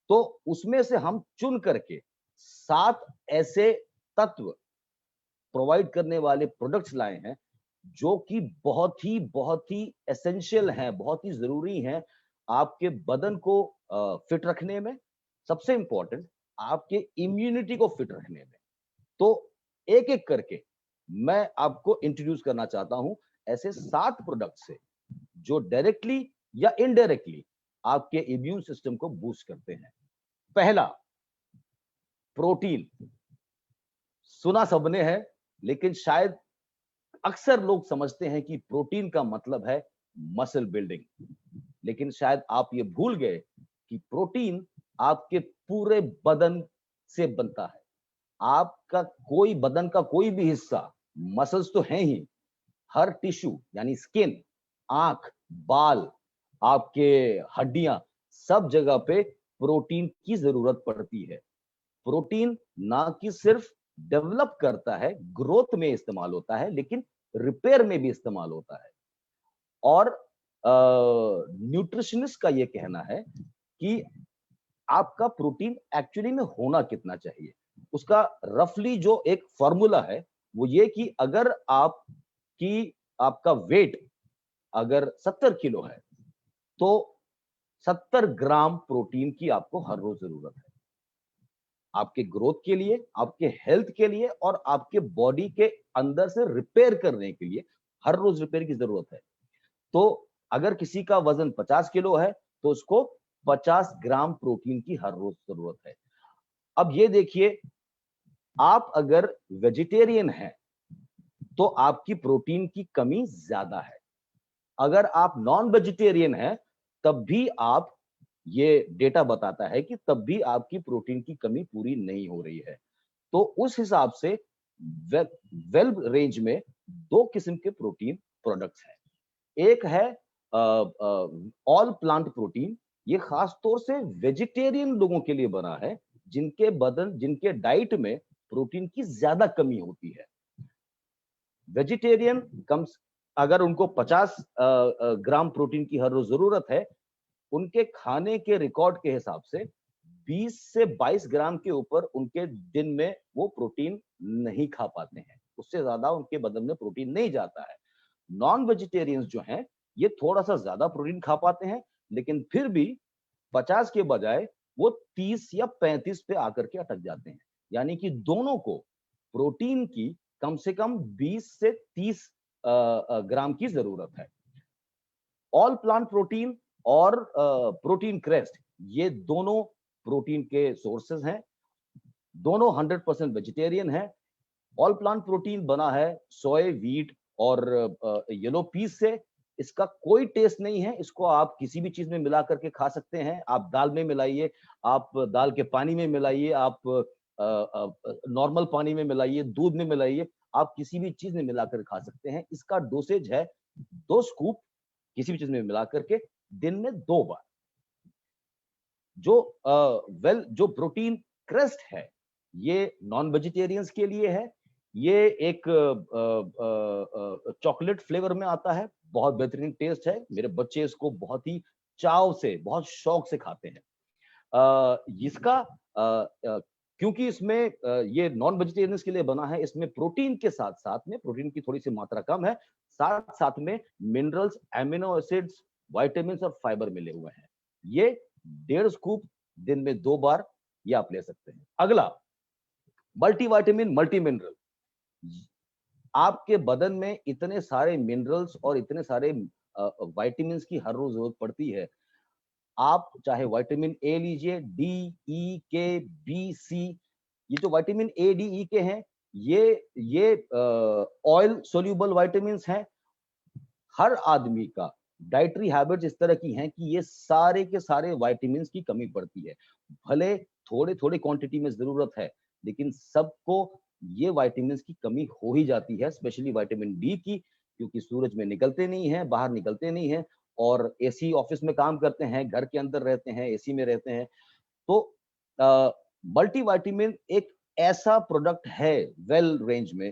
तो उसमें से हम चुन करके 7 ऐसे तत्व प्रोवाइड करने वाले प्रोडक्ट्स लाए हैं जो कि बहुत ही एसेंशियल हैं, बहुत ही जरूरी हैं आपके बदन को फिट रखने में, सबसे इंपॉर्टेंट आपके इम्यूनिटी को फिट रखने में। तो एक एक करके मैं आपको इंट्रोड्यूस करना चाहता हूं ऐसे 7 प्रोडक्ट से जो डायरेक्टली या इनडायरेक्टली आपके इम्यून सिस्टम को बूस्ट करते हैं। पहला, प्रोटीन। सुना सबने है, लेकिन शायद अक्सर लोग समझते हैं कि प्रोटीन का मतलब है मसल बिल्डिंग, लेकिन शायद आप ये भूल गए कि प्रोटीन आपके पूरे बदन से बनता है। आपका बदन का कोई भी हिस्सा, मसल्स तो हैं ही, हर टिश्यू यानी स्किन, आंख, बाल, आपके हड्डियां, सब जगह पे प्रोटीन की जरूरत पड़ती है। प्रोटीन ना कि सिर्फ डेवलप करता है, ग्रोथ में इस्तेमाल होता है, लेकिन रिपेयर में भी इस्तेमाल होता है। और न्यूट्रिशनिस्ट का ये कहना है कि आपका प्रोटीन एक्चुअली में होना कितना चाहिए। उसका रफली जो एक फॉर्मूला है वो ये कि अगर आपका वेट अगर 70 किलो है तो 70 ग्राम प्रोटीन की आपको हर रोज जरूरत है, आपके ग्रोथ के लिए, आपके हेल्थ के लिए और आपके बॉडी के अंदर से रिपेयर करने के लिए हर रोज रिपेयर की जरूरत है। तो अगर किसी का वजन 50 किलो है तो उसको 50 ग्राम प्रोटीन की हर रोज जरूरत है। अब ये देखिए, आप अगर वेजिटेरियन हैं तो आपकी प्रोटीन की कमी ज्यादा है। अगर आप नॉन वेजिटेरियन हैं तब भी ये डेटा बताता है कि तब भी आपकी प्रोटीन की कमी पूरी नहीं हो रही है। तो उस हिसाब से वेल रेंज में 2 किस्म के प्रोटीन प्रोडक्ट्स हैं। एक है ऑल प्लांट प्रोटीन। ये खास तौर से वेजिटेरियन लोगों के लिए बना है जिनके डाइट में प्रोटीन की ज्यादा कमी होती है। वेजिटेरियन अगर उनको 50 ग्राम प्रोटीन की हर रोज जरूरत है, उनके खाने के रिकॉर्ड के हिसाब से 20 से 22 ग्राम के ऊपर उनके दिन में वो प्रोटीन नहीं खा पाते हैं, उससे ज्यादा उनके बदन में प्रोटीन नहीं जाता है। नॉन वेजिटेरियंस जो हैं ये थोड़ा सा ज्यादा प्रोटीन खा पाते हैं, लेकिन फिर भी 50 के बजाय वो 30 या 35 पे आकर के अटक जाते हैं। यानी कि दोनों को प्रोटीन की कम से कम 20 से 30 ग्राम की जरूरत है। ऑल प्लांट प्रोटीन और प्रोटीन क्रेस्ट, ये दोनों प्रोटीन के सोर्सेज हैं, दोनों 100% वेजिटेरियन हैं। ऑल प्लांट प्रोटीन बना है सोया, व्हीट और येलो पीस से। इसका कोई टेस्ट नहीं है, इसको आप किसी भी चीज में मिला करके खा सकते हैं। आप दाल में मिलाइए, आप दाल के पानी में मिलाइए, आप नॉर्मल पानी में मिलाइए, दूध में मिलाइए, आप किसी भी चीज में मिलाकर खा सकते हैं। इसका डोसेज है 2 स्कूप किसी भी चीज में मिला करके दिन में 2 बार। जो प्रोटीन क्रेस्ट है ये नॉन वेजिटेरियंस के लिए है। ये एक चॉकलेट फ्लेवर में आता है, बहुत बेहतरीन टेस्ट है। मेरे बच्चे इसको बहुत ही चाव से, बहुत शौक से खाते हैं। क्योंकि इसमें ये नॉन वेजिटेरियंस के लिए बना है, इसमें प्रोटीन के साथ साथ में, प्रोटीन की थोड़ी सी मात्रा कम है, साथ साथ में मिनरल्स, एमिनो एसिड्स, विटामिन्स और फाइबर मिले हुए हैं। ये 1.5 स्कूप दिन में 2 बार ये आप ले सकते हैं। अगला, मल्टीविटामिन, मल्टी मिनरल। आपके बदन में इतने सारे मिनरल्स और इतने सारे विटामिन्स की हर रोज जरूरत पड़ती है। आप चाहे विटामिन ए लीजिए, डी, ई, के, बी, सी, ये जो विटामिन ए, डी, ई के हैं ये ऑयल सोल्यूबल विटामिन्स हैं। हर आदमी का डाइटरी हैबिट्स इस तरह की हैं कि ये सारे के सारे विटामिन्स की कमी पड़ती है। भले थोड़े थोड़े क्वांटिटी में जरूरत है, लेकिन सबको ये विटामिन्स की कमी हो ही जाती है, स्पेशली विटामिन डी की, क्योंकि सूरज में निकलते नहीं है, बाहर निकलते नहीं है और एसी ऑफिस में काम करते हैं, घर के अंदर रहते हैं, एसी में रहते हैं। तो मल्टीविटामिन एक ऐसा प्रोडक्ट है वेल रेंज में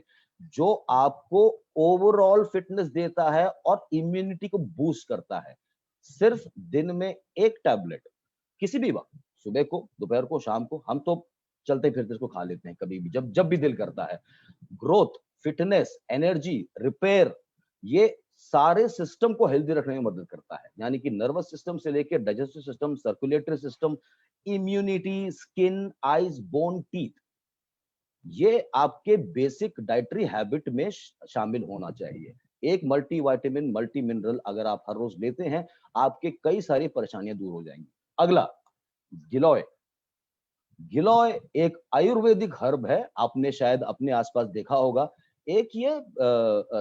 जो आपको ओवरऑल फिटनेस देता है और इम्यूनिटी को बूस्ट करता है। सिर्फ दिन में एक टैबलेट, किसी भी वक्त, सुबह को, दोपहर को, शाम को, हम तो चलते फिरते इसको खा लेते हैं कभी भी, जब जब भी दिल करता है। ग्रोथ, फिटनेस, एनर्जी, रिपेयर, ये सारे सिस्टम को हेल्दी रखने में मदद करता है। यानी कि नर्वस सिस्टम से लेकर digestive system, circulatory system, immunity, skin, eyes, bone, teeth, ये आपके बेसिक डाइटरी हैबिट में शामिल होना चाहिए। एक मल्टीविटामिन, मल्टी मिनरल अगर आप हर रोज लेते हैं, आपके कई सारी परेशानियां दूर हो जाएंगी। अगला, गिलोय। गिलोय एक आयुर्वेदिक हर्ब है, आपने शायद अपने आसपास देखा होगा। एक ये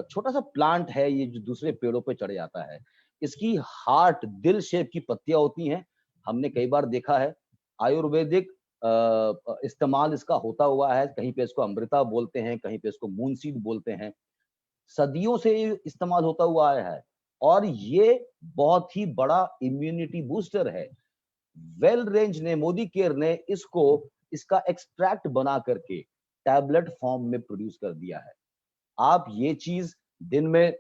छोटा सा प्लांट है, ये जो दूसरे पेड़ों पे चढ़ जाता है। इसकी हार्ट, दिल शेप की पत्तियां होती हैं। हमने कई बार देखा है आयुर्वेदिक इस्तेमाल इसका होता हुआ है। कहीं पे इसको अमृता बोलते हैं, कहीं पे इसको मून सीड बोलते हैं। सदियों से ये इस्तेमाल होता हुआ आया है और ये बहुत ही बड़ा इम्यूनिटी बूस्टर है। वेल रेंज ने, मोदी केयर ने इसको, इसका एक्सट्रैक्ट बना करके टैबलेट फॉर्म में प्रोड्यूस कर दिया है। आप ये चीज दिन में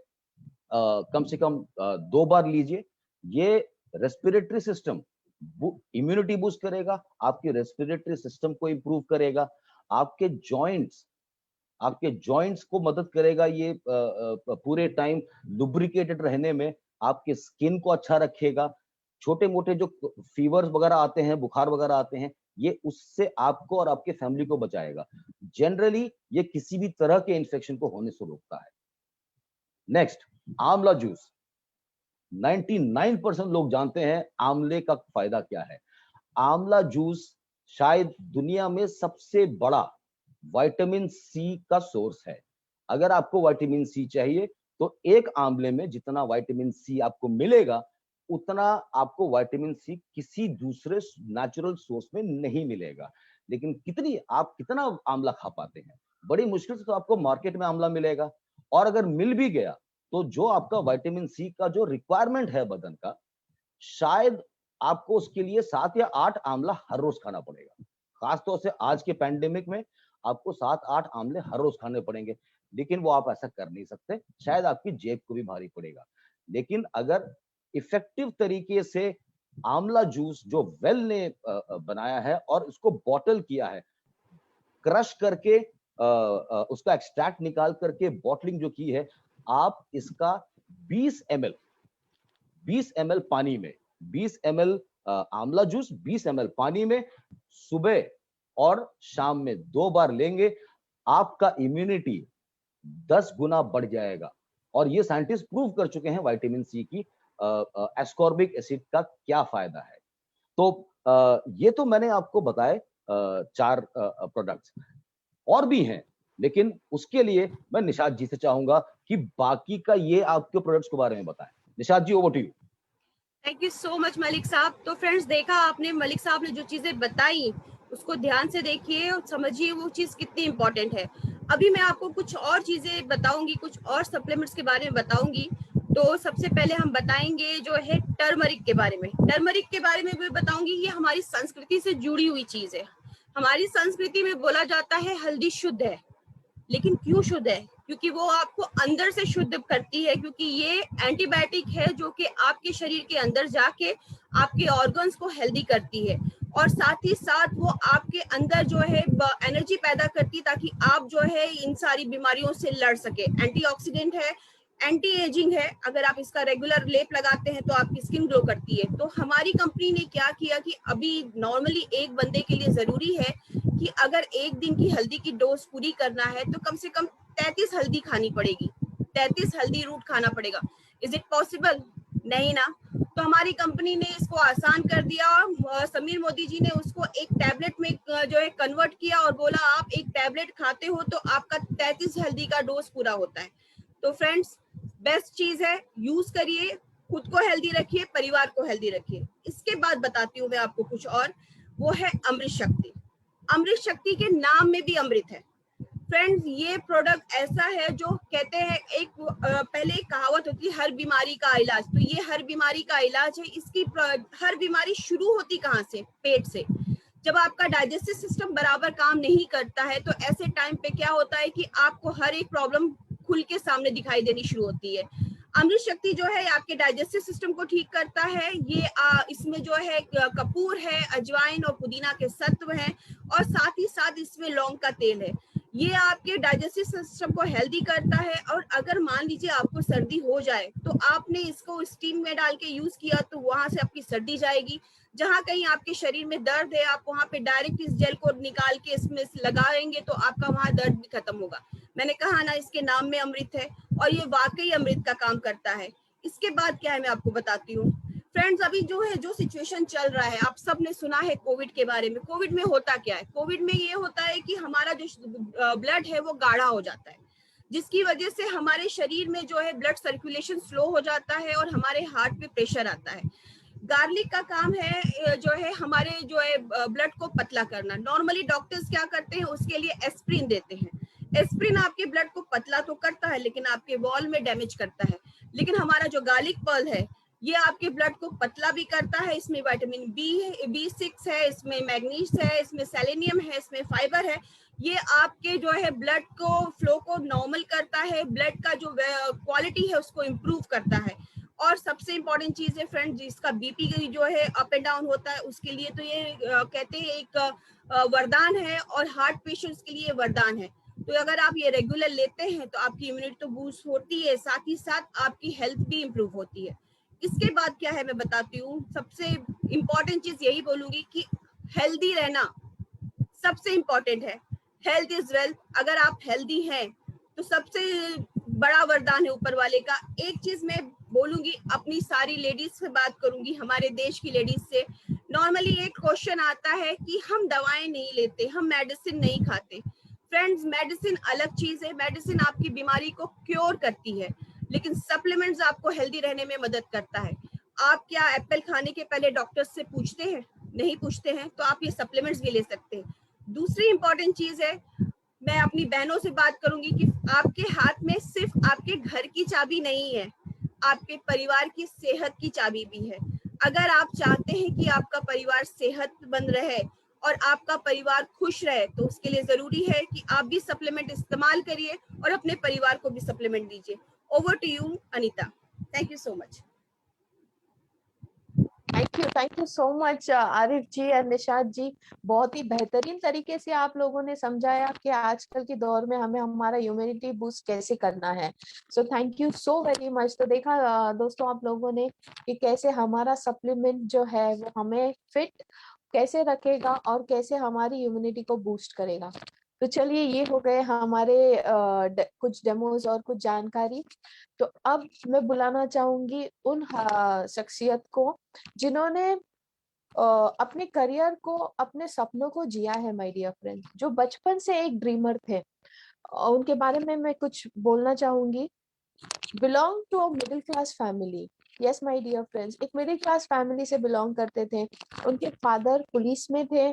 कम से कम 2 बार लीजिए। ये रेस्पिरेटरी सिस्टम, इम्यूनिटी बूस्ट करेगा, आपके रेस्पिरेटरी सिस्टम को इंप्रूव करेगा, आपके जॉइंट्स को मदद करेगा, ये पूरे टाइम लुब्रिकेटेड रहने में, आपके स्किन को अच्छा रखेगा। छोटे मोटे जो फीवर्स वगैरह आते हैं, बुखार वगैरह आते हैं, ये उससे आपको और आपके फैमिली को बचाएगा। जनरली ये किसी भी तरह के इन्फेक्शन को होने से रोकता है। नेक्स्ट, आंवला जूस। 99% लोग जानते हैं आंवले का फायदा क्या है। आंवला जूस शायद दुनिया में सबसे बड़ा विटामिन सी का सोर्स है। अगर आपको विटामिन सी चाहिए तो एक आंवले में जितना विटामिन सी आपको मिलेगा, उतना आपको विटामिन सी किसी दूसरे नेचुरल सोर्स में नहीं मिलेगा। लेकिन कितना आंवला खा पाते हैं? बड़ी मुश्किल से तो आपको मार्केट में आंवला मिलेगा, और अगर मिल भी गया तो जो आपका विटामिन सी का जो रिक्वायरमेंट है बदन का, शायद आपको उसके लिए 7 या 8 आंवला हर रोज खाना पड़ेगा। खासतौर से आज के पैंडेमिक में आपको 7-8 आंवले हर रोज खाने पड़ेंगे, लेकिन वो आप ऐसा कर नहीं सकते, शायद आपकी जेब को भी भारी पड़ेगा। लेकिन अगर इफेक्टिव तरीके से आंवला जूस जो वेल ने बनाया है और उसको बॉटल किया है, क्रश करके उसका एक्सट्रैक्ट निकाल करके बॉटलिंग जो की है, आप इसका 20 ml पानी में, 20 ml आंवला जूस 20 ml पानी में सुबह और शाम में 2 बार लेंगे, आपका इम्यूनिटी 10 गुना बढ़ जाएगा। और ये साइंटिस्ट प्रूव कर चुके हैं विटामिन सी की एस्कॉर्बिक एसिड का क्या फायदा है। तो ये तो मैंने आपको बताए 4 प्रोडक्ट्स, और भी हैं, लेकिन उसके लिए मैं निशाद जी से चाहूंगा कि बाकी का ये आपके प्रोडक्ट्स के बारे में बताएं। Nishad ji, over to you. Thank you so much Malik साहब। तो फ्रेंड्स, देखा आपने, मलिक साहब ने जो चीजें बताई उसको ध्यान से देखिए और समझिए वो चीज कितनी इंपॉर्टेंट है। अभी मैं आपको कुछ और चीजें बताऊंगी, कुछ और सप्लीमेंट्स के बारे में बताऊंगी। तो सबसे पहले हम बताएंगे जो है टर्मरिक के बारे में। टर्मरिक के बारे में भी बताऊंगी, ये हमारी संस्कृति से जुड़ी हुई चीज है। हमारी संस्कृति में बोला जाता है हल्दी शुद्ध है, लेकिन क्यों शुद्ध है? क्योंकि वो आपको अंदर से शुद्ध करती है, क्योंकि ये एंटीबायोटिक है जो कि आपके शरीर के अंदर जाके आपके ऑर्गन्स को हेल्दी करती है, और साथ ही साथ वो आपके अंदर जो है एनर्जी पैदा करती है ताकि आप जो है इन सारी बीमारियों से लड़ सके। एंटीऑक्सीडेंट है, एंटी एजिंग है। अगर आप इसका रेगुलर लेप लगाते हैं तो आपकी स्किन ग्लो करती है। तो हमारी कंपनी ने क्या किया कि अभी नॉर्मली एक बंदे के लिए जरूरी है कि अगर एक दिन की हल्दी की डोज पूरी करना है तो कम से कम 33 हल्दी खानी पड़ेगी, 33 हल्दी रूट खाना पड़ेगा। Is it possible? नहीं ना। तो हमारी कंपनी ने इसको आसान कर दिया और समीर मोदी जी ने उसको एक टैबलेट में जो है कन्वर्ट किया और बोला आप एक टैबलेट खाते हो तो आपका 33 हल्दी का डोज पूरा होता है। तो फ्रेंड्स, बेस्ट चीज है, यूज करिए, खुद को हेल्दी रखिए, परिवार को हेल्दी रखिए। इसके बाद बताती हूँ मैं आपको कुछ और, वो है अमृत शक्ति। अमृत शक्ति के नाम में भी अमृत है। फ्रेंड्स, ये प्रोडक्ट ऐसा है जो कहते हैं पहले एक कहावत होती है हर बीमारी का इलाज, तो ये हर बीमारी का इलाज है। इसकी हर बीमारी शुरू होती कहाँ से? पेट से। जब आपका डाइजेस्टिव सिस्टम बराबर काम नहीं करता है तो ऐसे टाइम पे क्या होता है कि आपको हर एक प्रॉब्लम खुल के सामने दिखाई देनी शुरू होती है। अमृत शक्ति जो है आपके डाइजेस्टिव सिस्टम को ठीक करता है। ये इसमें जो है कपूर है, अजवाइन और पुदीना के सत्व हैं और साथ ही साथ इसमें लौंग का तेल है। ये आपके डाइजेस्टिव सिस्टम को हेल्दी करता है। और अगर मान लीजिए आपको सर्दी हो जाए तो आपने इसको स्टीम में डाल के यूज किया तो वहां से आपकी सर्दी जाएगी। जहां कहीं आपके शरीर में दर्द है आप वहां पे डायरेक्ट इस जेल को निकाल के इसमें लगाएंगे तो आपका वहां दर्द भी खत्म होगा। मैंने कहा ना इसके नाम में अमृत है और ये वाकई अमृत का काम करता है। इसके बाद क्या है मैं आपको बताती हूँ। फ्रेंड्स, अभी जो है जो सिचुएशन चल रहा है आप सब ने सुना है कोविड के बारे में। कोविड में होता क्या है? कोविड में ये होता है कि हमारा जो ब्लड है वो गाढ़ा हो जाता है, जिसकी वजह से हमारे शरीर में जो है ब्लड सर्कुलेशन स्लो हो जाता है और हमारे हार्ट पे प्रेशर आता है। गार्लिक का काम है जो है हमारे जो है ब्लड को पतला करना। नॉर्मली डॉक्टर्स क्या करते हैं, उसके लिए एस्प्रिन देते हैं। एस्प्रिन आपके ब्लड को पतला तो करता है लेकिन आपके वॉल में डैमेज करता है। लेकिन हमारा जो गार्लिक पर्ल है ये आपके ब्लड को पतला भी करता है। इसमें विटामिन B6 है, इसमें मैग्नीज है, इसमें सेलेनियम है, इसमें फाइबर है। ये आपके जो है ब्लड को फ्लो को नॉर्मल करता है, ब्लड का जो क्वालिटी है उसको इम्प्रूव करता है। और सबसे इम्पोर्टेंट चीज है फ्रेंड, जिसका बीपी जो है अप एंड डाउन होता है उसके लिए तो ये कहते हैं एक वरदान है और हार्ट पेशेंट्स के लिए वरदान है। तो अगर आप ये रेगुलर लेते हैं तो आपकी इम्यूनिटी तो बूस्ट होती है, साथ ही साथ आपकी हेल्थ भी इम्प्रूव होती है। इसके बाद क्या है मैं बताती हूँ। सबसे इम्पोर्टेंट चीज यही बोलूंगी कि हेल्दी रहना सबसे इम्पोर्टेंट है। Health is wealth. अगर आप हेल्दी हैं तो सबसे बड़ा वरदान है ऊपर वाले का। एक चीज मैं बोलूंगी, अपनी सारी लेडीज से बात करूंगी, हमारे देश की लेडीज से। नॉर्मली एक क्वेश्चन आता है कि हम दवाएं नहीं लेते, हम मेडिसिन नहीं खाते। फ्रेंड्स, मेडिसिन अलग चीज है। मेडिसिन आपकी बीमारी को क्योर करती है, लेकिन सप्लीमेंट्स आपको हेल्दी रहने में मदद करता है। आप क्या एप्पल खाने के पहले डॉक्टर से पूछते हैं? नहीं पूछते हैं, तो आप ये सप्लीमेंट्स भी ले सकते हैं। दूसरी इंपॉर्टेंट चीज है, मैं अपनी बहनों से बात करूंगी कि आपके हाथ में सिर्फ आपके घर की चाबी नहीं है, आपके परिवार की सेहत की चाबी भी है। अगर आप चाहते हैं कि आपका परिवार सेहतमंद रहे और आपका परिवार खुश रहे तो उसके लिए जरूरी है कि आप भी सप्लीमेंट इस्तेमाल करिए और अपने परिवार को भी सप्लीमेंट दीजिए। Over to you Anita. Thank you so much. Thank you so much Arif ji और निशाद जी। बहुत ही बेहतरीन तरीके से आप लोगों ने समझाया कि आजकल के दौर में हमें हमारा इम्यूनिटी बूस्ट कैसे करना है। सो thank you so very much. तो देखा दोस्तों आप लोगों ने कि कैसे हमारा सप्लीमेंट जो है वो हमें फिट कैसे रखेगा और कैसे हमारी इम्यूनिटी को बूस्ट करेगा। तो चलिए ये हो गए हमारे कुछ डेमोज और कुछ जानकारी। तो अब मैं बुलाना चाहूंगी उन शख्सियत को जिन्होंने अपने करियर को, अपने सपनों को जिया है। माय डियर फ्रेंड्स, जो बचपन से एक ड्रीमर थे, उनके बारे में मैं कुछ बोलना चाहूंगी। Belong to a middle class family. Yes my dear friends, एक मिडिल क्लास फैमिली से बिलोंग करते थे। उनके फादर पुलिस में थे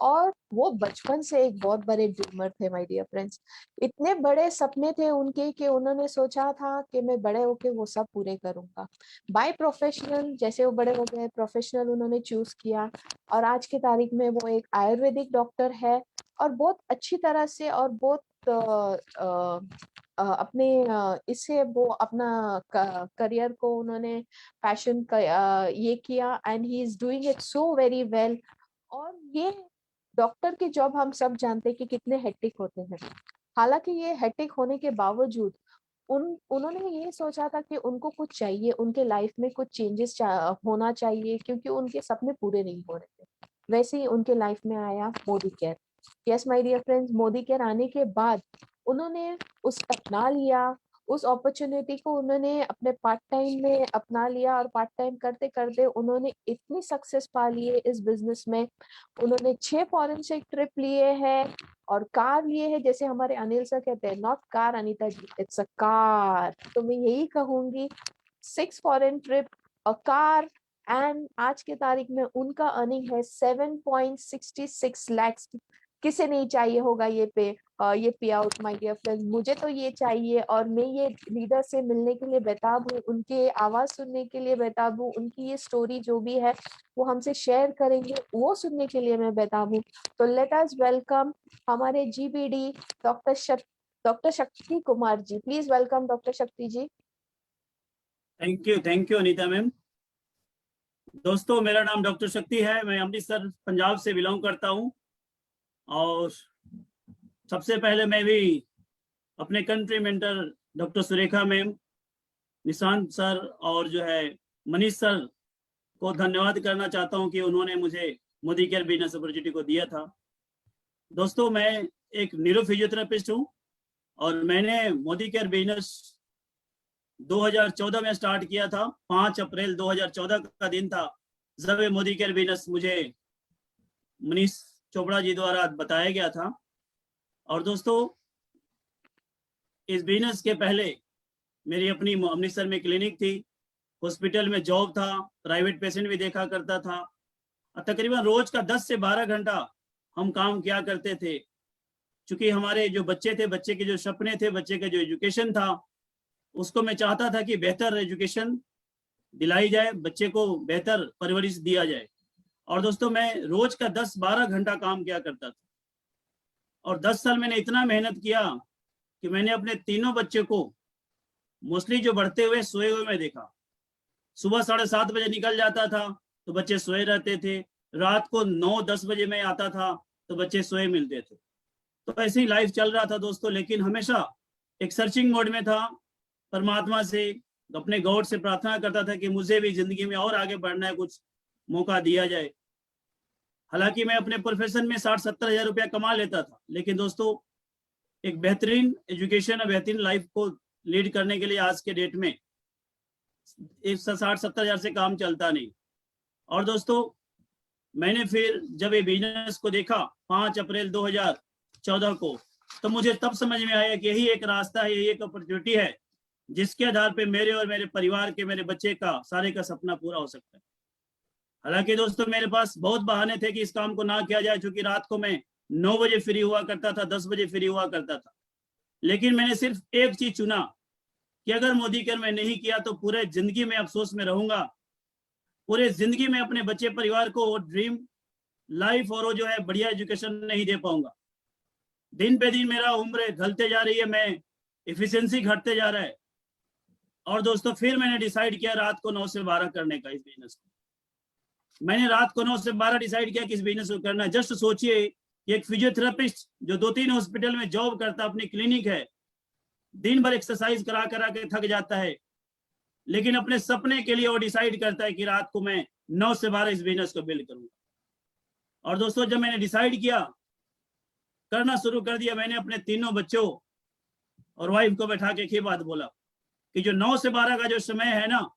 और वो बचपन से एक बहुत बड़े ड्रीमर थे। माय डियर फ्रेंड्स, इतने बड़े सपने थे उनके कि उन्होंने सोचा था कि मैं बड़े होके वो सब पूरे करूंगा। बाय प्रोफेशनल, जैसे वो बड़े हो गए प्रोफेशनल उन्होंने चूज किया और आज की तारीख में वो एक आयुर्वेदिक डॉक्टर है और बहुत अच्छी तरह से और बहुत अपने इससे वो अपना करियर को उन्होंने पैशन का ये किया and he is doing it so very well. और ये डॉक्टर की जॉब हम सब जानते हैं कि कितने हेक्टिक होते हैं। हालांकि ये हेक्टिक होने के बावजूद उन्होंने ये सोचा था कि उनको कुछ चाहिए, उनके लाइफ में कुछ चेंजेस होना चाहिए क्योंकि उनके सपने पूरे नहीं हो रहे थे। वैसे ही उनके लाइफ में आया Modicare. Yes my dear friends, Modicare आने के बाद उन्होंने उस अपना लिया, उस अपॉर्चुनिटी को उन्होंने अपने पार्ट टाइम में अपना लिया और पार्ट टाइम करते करते उन्होंने इतनी सक्सेस पा ली है इस बिजनेस में। उन्होंने 6 फॉरेन से ट्रिप लिए हैं और कार लिए हैं। जैसे हमारे अनिल सर कहते हैं, not car Anita ji, it's a car. तो मैं यही कहूंगी, 6 foreign trip, a car, and आज के तारीख में उनका अर्निंग है 7.66 lakhs किसे नहीं चाहिए होगा ये पे आउट माय डियर फ्रेंड्स, मुझे तो ये चाहिए और मैं ये लीडर से मिलने के लिए बेताब हूँ, उनके आवाज सुनने के लिए बेताब हूँ, उनकी ये स्टोरी जो भी है वो हमसे शेयर करेंगे वो सुनने के लिए मैं बेताब हूँ। तो लेट अस वेलकम हमारे GBD doctor Shakti Kumar ji. Please welcome doctor Shakti ji. Thank you Anita ma'am. दोस्तों, मेरा नाम डॉक्टर शक्ति है, मैं अमृतसर पंजाब से बिलोंग करता हूं। और सबसे पहले मैं भी अपने country mentor doctor Surekha ma'am, Nishant sir और जो है मनीष सर को धन्यवाद करना चाहता हूं कि उन्होंने मुझे मोदी केयर बिजनेस अपॉर्चुनिटी को दिया था। दोस्तों, मैं एक न्यूरो फिजियोथेरेपिस्ट हूँ और मैंने मोदी केयर बिजनेस 2014 में स्टार्ट किया था। 5 अप्रैल 2014 का दिन था जब ये मोदी केयर बिजनेस मुझे मनीष चोपड़ा जी द्वारा बताया गया था। और दोस्तों, इस बिजनेस के पहले मेरी अपनी अमृतसर में क्लिनिक थी, हॉस्पिटल में जॉब था, प्राइवेट पेशेंट भी देखा करता था। तकरीबन रोज का 10 से 12 घंटा हम काम किया करते थे, क्योंकि हमारे जो बच्चे थे, बच्चे के जो सपने थे, बच्चे का जो एजुकेशन था, उसको मैं चाहता था कि बेहतर एजुकेशन दिलाई जाए, बच्चे को बेहतर परवरिश दिया जाए। और दोस्तों, मैं रोज का 10-12 घंटा काम किया करता था और 10 साल मैंने इतना मेहनत किया कि मैंने अपने तीनों बच्चे को मोस्टली जो बढ़ते हुए सोए हुए मैं देखा। सुबह 7:30 बजे निकल जाता था तो बच्चे सोए रहते थे, रात को 9-10 बजे मैं आता था तो बच्चे सोए मिलते थे। तो ऐसे ही लाइफ चल रहा था दोस्तों, लेकिन हमेशा एक सर्चिंग मोड में था, परमात्मा से, अपने गॉड से प्रार्थना करता था कि मुझे भी जिंदगी में और आगे बढ़ना है, कुछ मौका दिया जाए। हालांकि मैं अपने प्रोफेशन में 60-70 हजार रुपया कमा लेता था, लेकिन दोस्तों एक बेहतरीन एजुकेशन और बेहतरीन लाइफ को लीड करने के लिए आज के डेट में 60-70 हजार से काम चलता नहीं। और दोस्तों, मैंने फिर जब ये बिजनेस को देखा 5 अप्रैल 2014 को, तो मुझे तब समझ में आया कि यही एक रास्ता है, यही एक अपॉर्चुनिटी है जिसके आधार पे मेरे और मेरे परिवार के, मेरे बच्चे का, सारे का सपना पूरा हो सकता है। हालांकि दोस्तों, मेरे पास बहुत बहाने थे कि इस काम को ना किया जाए, क्योंकि रात को मैं 9 बजे फ्री हुआ करता था, 10 बजे फ्री हुआ करता था। लेकिन मैंने सिर्फ एक चीज चुना कि अगर मोदी केयर में नहीं किया तो पूरे जिंदगी में अफसोस में रहूंगा, पूरे जिंदगी में अपने बच्चे परिवार को वो ड्रीम लाइफ और वो जो है बढ़िया एजुकेशन नहीं दे पाऊंगा। दिन पे दिन मेरा उम्र ढलते जा रही है, मैं एफिशिएंसी घटते जा रहा है। और दोस्तों, फिर मैंने डिसाइड किया रात को 9 से 12 करने का इस बिजनेस को। मैंने रात को 9 से 12 डिसाइड किया कि इस बिजनेस को करना है। जस्ट सोचिए, एक फिजियोथेरेपिस्ट जो 2-3 हॉस्पिटल में जॉब करता, अपनी क्लिनिक है, दिन भर एक्सरसाइज करा करा के थक जाता है, लेकिन अपने सपने के लिए वो डिसाइड करता है कि रात को मैं 9 से 12 इस बिजनेस को बिल्ड करूंगा। और दोस्तों, जब मैंने डिसाइड किया, करना शुरू कर दिया, मैंने अपने तीनों बच्चों और वाइफ को बैठा के एक ही बात बोला कि जो 9 से 12 का जो समय है ना,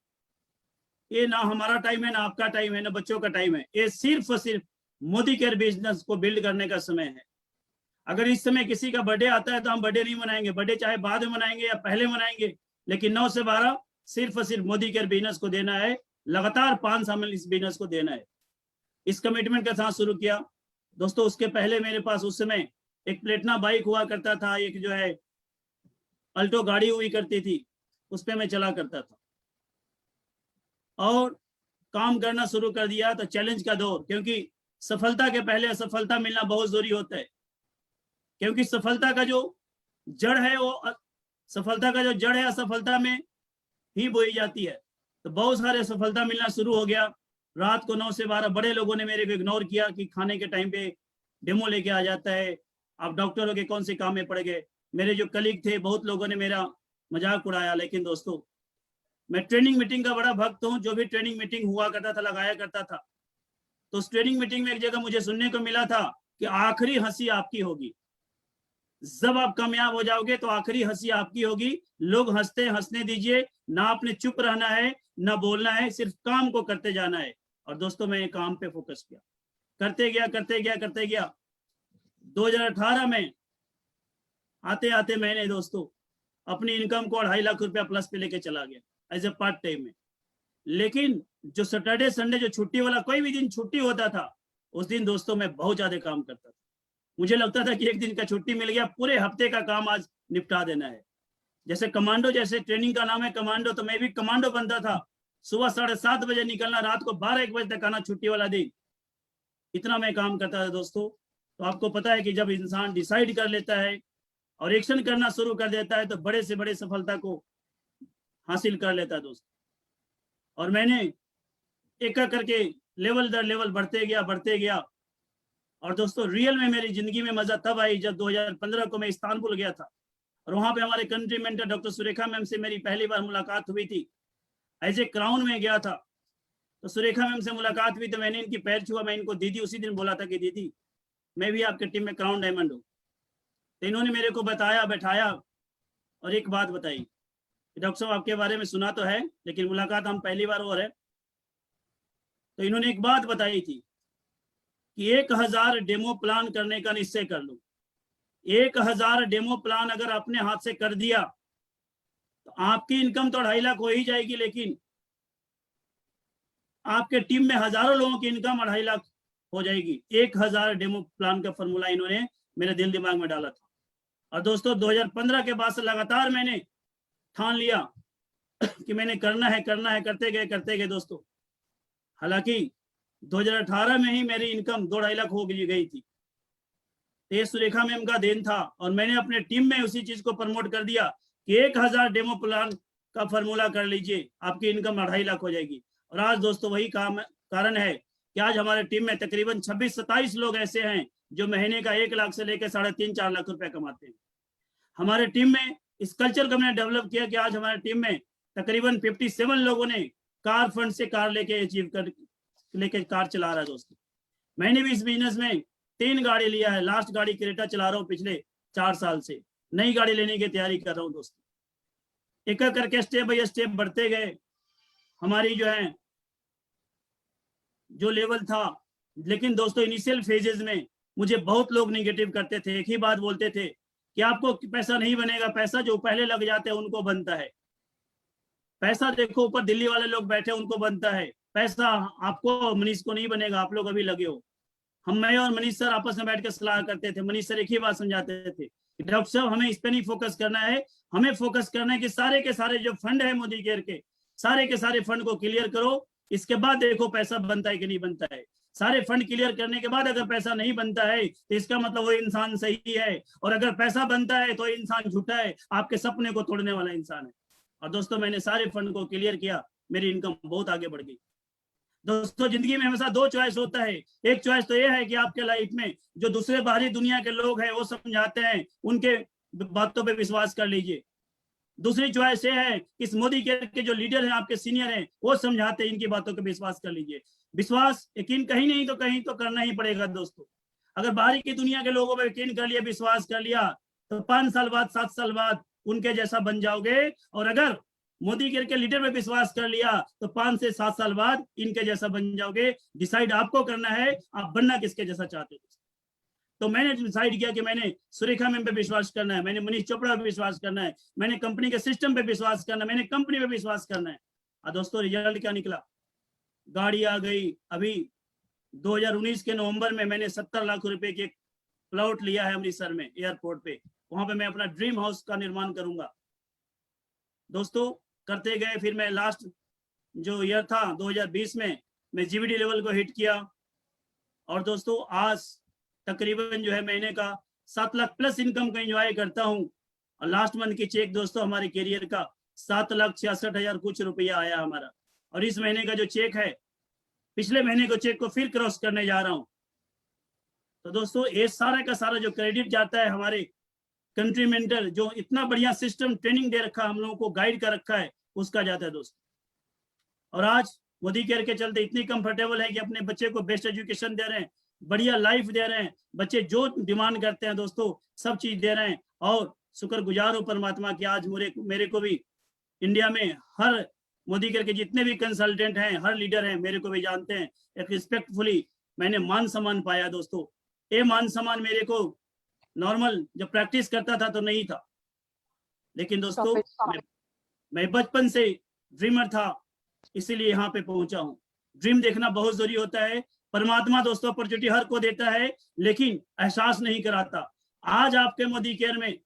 ये ना हमारा टाइम है, ना आपका टाइम है, ना बच्चों का टाइम है, ये सिर्फ और सिर्फ मोदी केयर बिजनेस को बिल्ड करने का समय है। अगर इस समय किसी का बर्थडे आता है तो हम बर्थडे नहीं मनाएंगे, बर्थडे चाहे बाद में मनाएंगे या पहले मनाएंगे, लेकिन 9 से 12 सिर्फ और सिर्फ मोदी केयर बिजनेस को देना है। लगातार 5 साल में इस बिजनेस को देना है। इस कमिटमेंट के साथ शुरू किया। दोस्तों, उसके पहले मेरे पास उस समय एक प्लेटिना बाइक हुआ करता था, एक जो है अल्टो गाड़ी हुई करती थी, उस पर मैं चला करता था और काम करना शुरू कर दिया। तो चैलेंज का दौर, क्योंकि सफलता के पहले असफलता मिलना बहुत जरूरी होता है, क्योंकि सफलता का जो जड़ है वो सफलता का जो जड़ है असफलता में ही बोई जाती है। तो बहुत सारे सफलता मिलना शुरू हो गया। रात को 9 से 12 बड़े लोगों ने मेरे को इग्नोर किया कि खाने के टाइम पे डेमो लेके आ जाता है, आप डॉक्टर हो के कौन से काम में पड़ गए। मेरे जो कलीग थे, बहुत लोगों ने मेरा मजाक उड़ाया। लेकिन दोस्तों, मैं ट्रेनिंग मीटिंग का बड़ा भक्त हूँ। जो भी ट्रेनिंग मीटिंग हुआ करता था, लगाया करता था, तो उस ट्रेनिंग मीटिंग में एक जगह मुझे सुनने को मिला था कि आखिरी हंसी आपकी होगी, जब आप कामयाब हो जाओगे तो आखिरी हंसी आपकी होगी। लोग हंसते हंसने दीजिए, ना आपने चुप रहना है, ना बोलना है, सिर्फ काम को करते जाना है। और दोस्तों, मैं काम पे फोकस किया, करते गया। 2018 में आते आते मैंने दोस्तों अपनी इनकम को 2.5 लाख रुपया प्लस पे लेके चला गया एज ए पार्ट टाइम में। लेकिन जो सैटरडे संडे जो छुट्टी वाला कोई भी दिन छुट्टी होता था, उस दिन दोस्तों मैं बहुत ज्यादा काम करता था। मुझे लगता था कि एक दिन का छुट्टी मिल गया, पूरे हफ्ते का काम आज निपटा देना है। जैसे कमांडो, जैसे ट्रेनिंग का नाम है कमांडो, तो मैं भी कमांडो बनता था। सुबह 7:30 बजे निकलना, रात को 12-1 बजे तक आना, छुट्टी वाला दिन। इतना मैं काम करता था दोस्तों। तो आपको पता है कि जब इंसान डिसाइड कर लेता है और एक्शन करना शुरू कर देता है तो बड़े से बड़े सफलता को हासिल कर लेता है दोस्तों। और मैंने एक करके लेवल दर लेवल बढ़ते गया। और दोस्तों रियल में मेरी जिंदगी में मजा तब आई जब 2015 को मैं इस्तांबुल गया था, और वहां पे हमारे country mentor doctor Surekha ma'am से मेरी पहली बार मुलाकात हुई थी। एज ए क्राउन में गया था, तो सुरेखा मैम से मुलाकात हुई, तो मैंने इनकी पैर छुआ। मैं इनको दीदी उसी दिन बोला था कि दीदी मैं भी आपके टीम में क्राउन डायमंड हूँ। तो इन्होंने मेरे को बताया, बैठाया और एक बात बताई, डॉक्टर साहब आपके बारे में सुना तो है लेकिन मुलाकात हम पहली बार हो रहे। तो इन्होंने एक बात बताई थी कि 1000 डेमो प्लान करने का निश्चय कर लो। 1000 डेमो प्लान अगर अपने हाथ से कर दिया तो आपकी इनकम तो 2.5 लाख हो ही जाएगी, लेकिन आपके टीम में हजारों लोगों की इनकम 2.5 लाख हो जाएगी। 1000 डेमो प्लान का फॉर्मूला इन्होंने मेरे दिल दिमाग में डाला था। और दोस्तों 2015 के बाद से लगातार मैंने ठान लिया कि मैंने करना है, करते गए दोस्तों। हालांकि 2018 में ही मेरी इनकम 2-2.5 लाख हो गई थी। ये सुरेखा मैम का देन था, और मैंने अपने टीम में उसी चीज को प्रमोट कर दिया कि 1000 डेमो प्लान का फॉर्मूला कर लीजिए, आपकी इनकम 2.5 लाख हो जाएगी। और आज दोस्तों वही कारण है कि आज हमारे टीम में तकरीबन 26-27 लोग ऐसे हैं जो महीने का 1 लाख से लेकर 3.5-4 लाख रुपए कमाते हैं। हमारे टीम में इस कल्चर को मैंने डेवलप किया कि आज हमारे टीम में तकरीबन 57 लोगों ने कार फंड से कार लेके कार चला रहा है दोस्तों। मैंने भी इस बिजनेस में 3 गाड़ी लिया है। लास्ट गाड़ी क्रेटा चला रहा हूँ पिछले 4 साल से। नई गाड़ी लेने की तैयारी कर रहा हूँ दोस्तों। एक करके स्टेप बाय स्टेप बढ़ते गए। हमारी जो लेवल था, लेकिन दोस्तों इनिशियल फेजेस में मुझे बहुत लोग निगेटिव करते थे। एक ही बात बोलते थे कि आपको पैसा नहीं बनेगा, पैसा जो पहले लग जाते हैं उनको बनता है। पैसा देखो ऊपर दिल्ली वाले लोग बैठे उनको बनता है, पैसा आपको मनीष को नहीं बनेगा, आप लोग अभी लगे हो। मैं और मनीष सर आपस में बैठ कर सलाह करते थे। मनीष सर एक ही बात समझाते थे, डॉक्टर साहब हमें इस पे नहीं फोकस करना है, हमें फोकस करना है कि सारे के सारे जो फंड है मोदी केयर के, सारे के सारे फंड को क्लियर करो, इसके बाद देखो पैसा बनता है कि नहीं बनता है। सारे फंड क्लियर करने के बाद अगर पैसा नहीं बनता है तो इसका मतलब वो इंसान सही है, और अगर पैसा बनता है तो इंसान झूठा है, आपके सपने को तोड़ने वाला इंसान है। और दोस्तों मैंने सारे फंड को क्लियर किया, मेरी इनकम बहुत आगे बढ़ गई। दोस्तों जिंदगी में हमेशा 2 चॉइस होता है। एक चॉइस तो ये है कि आपके लाइफ में जो दूसरे बाहरी दुनिया के लोग हैं वो समझाते हैं, उनके बातों पे विश्वास कर लीजिए। दूसरी चॉइस ये है कि इस मोदी के जो लीडर हैं, आपके सीनियर हैं, वो समझाते हैं, इनकी बातों पे विश्वास कर लीजिए। विश्वास यकीन कहीं नहीं तो कहीं तो करना ही पड़ेगा दोस्तों। अगर बाहरी की दुनिया के लोगों पर यकीन कर लिया, विश्वास कर लिया, तो 5 साल बाद 7 साल बाद उनके जैसा बन जाओगे। और अगर मोदी के लीडर में विश्वास कर लिया तो 5 से 7 साल बाद इनके जैसा बन जाओगे। डिसाइड आपको करना है, आप बनना किसके जैसा चाहते हो। तो मैंने डिसाइड किया कि मैंने सुरेखा मैम पे विश्वास करना है, मैंने मनीष चोपड़ा पे विश्वास करना है, मैंने कंपनी के सिस्टम पे विश्वास करना है, मैंने कंपनी पे विश्वास करना है। और दोस्तों रिजल्ट क्या निकला, गाड़ी आ गई। अभी 2019 के नवंबर में मैंने 70 लाख रुपए की एक प्लॉट लिया है अमृतसर में एयरपोर्ट पे। वहां पे मैं अपना ड्रीम हाउस का निर्माण करूंगा। दोस्तों करते गए, फिर मैं लास्ट जो ईयर था 2020 में मैं जीवीडी लेवल को हिट किया। और दोस्तों आज तकरीबन जो है महीने का 7 लाख प्लस इनकम का एंजॉय करता हूं। और लास्ट मंथ की चेक दोस्तों हमारे कैरियर का 7,66,000 कुछ रुपया आया हमारा। और इस महीने का जो चेक है, पिछले महीने को चेक को फिर क्रॉस करने जा रहा हूं। तो दोस्तों ये सारा का सारा जो क्रेडिट जाता है हमारे कंट्री मेंटर, जो इतना बढ़िया सिस्टम ट्रेनिंग दे रखा है, हम लोगों को गाइड कर रखा है, उसका जाता है दोस्तों। और आज मोदी केयर के चलते इतनी कंफर्टेबल है कि अपने बच्चे को बेस्ट एजुकेशन दे रहे हैं, बढ़िया लाइफ दे रहे हैं। बच्चे जो डिमांड करते हैं दोस्तों सब चीज दे रहे हैं। और शुक्रगुजार हूं परमात्मा की, आज मेरे को भी इंडिया में हर मोदी केयर के जितने भी कंसल्टेंट हैं, हर लीडर हैं, मेरे को भी जानते हैं। एक रिस्पेक्टफुली मैंने मान सम्मान पाया दोस्तों। ये मान सम्मान मेरे को नॉर्मल जब प्रैक्टिस करता था तो नहीं था, लेकिन दोस्तों मैं बचपन से ड्रीमर था, इसीलिए यहाँ पे पहुंचा हूँ। ड्रीम देखना बहुत जरूरी होता है। परमात्मा दोस्तों अपॉर्चुनिटी हर को देता है, लेकिन एहसास नहीं कराता। आज आपके मोदी केयर में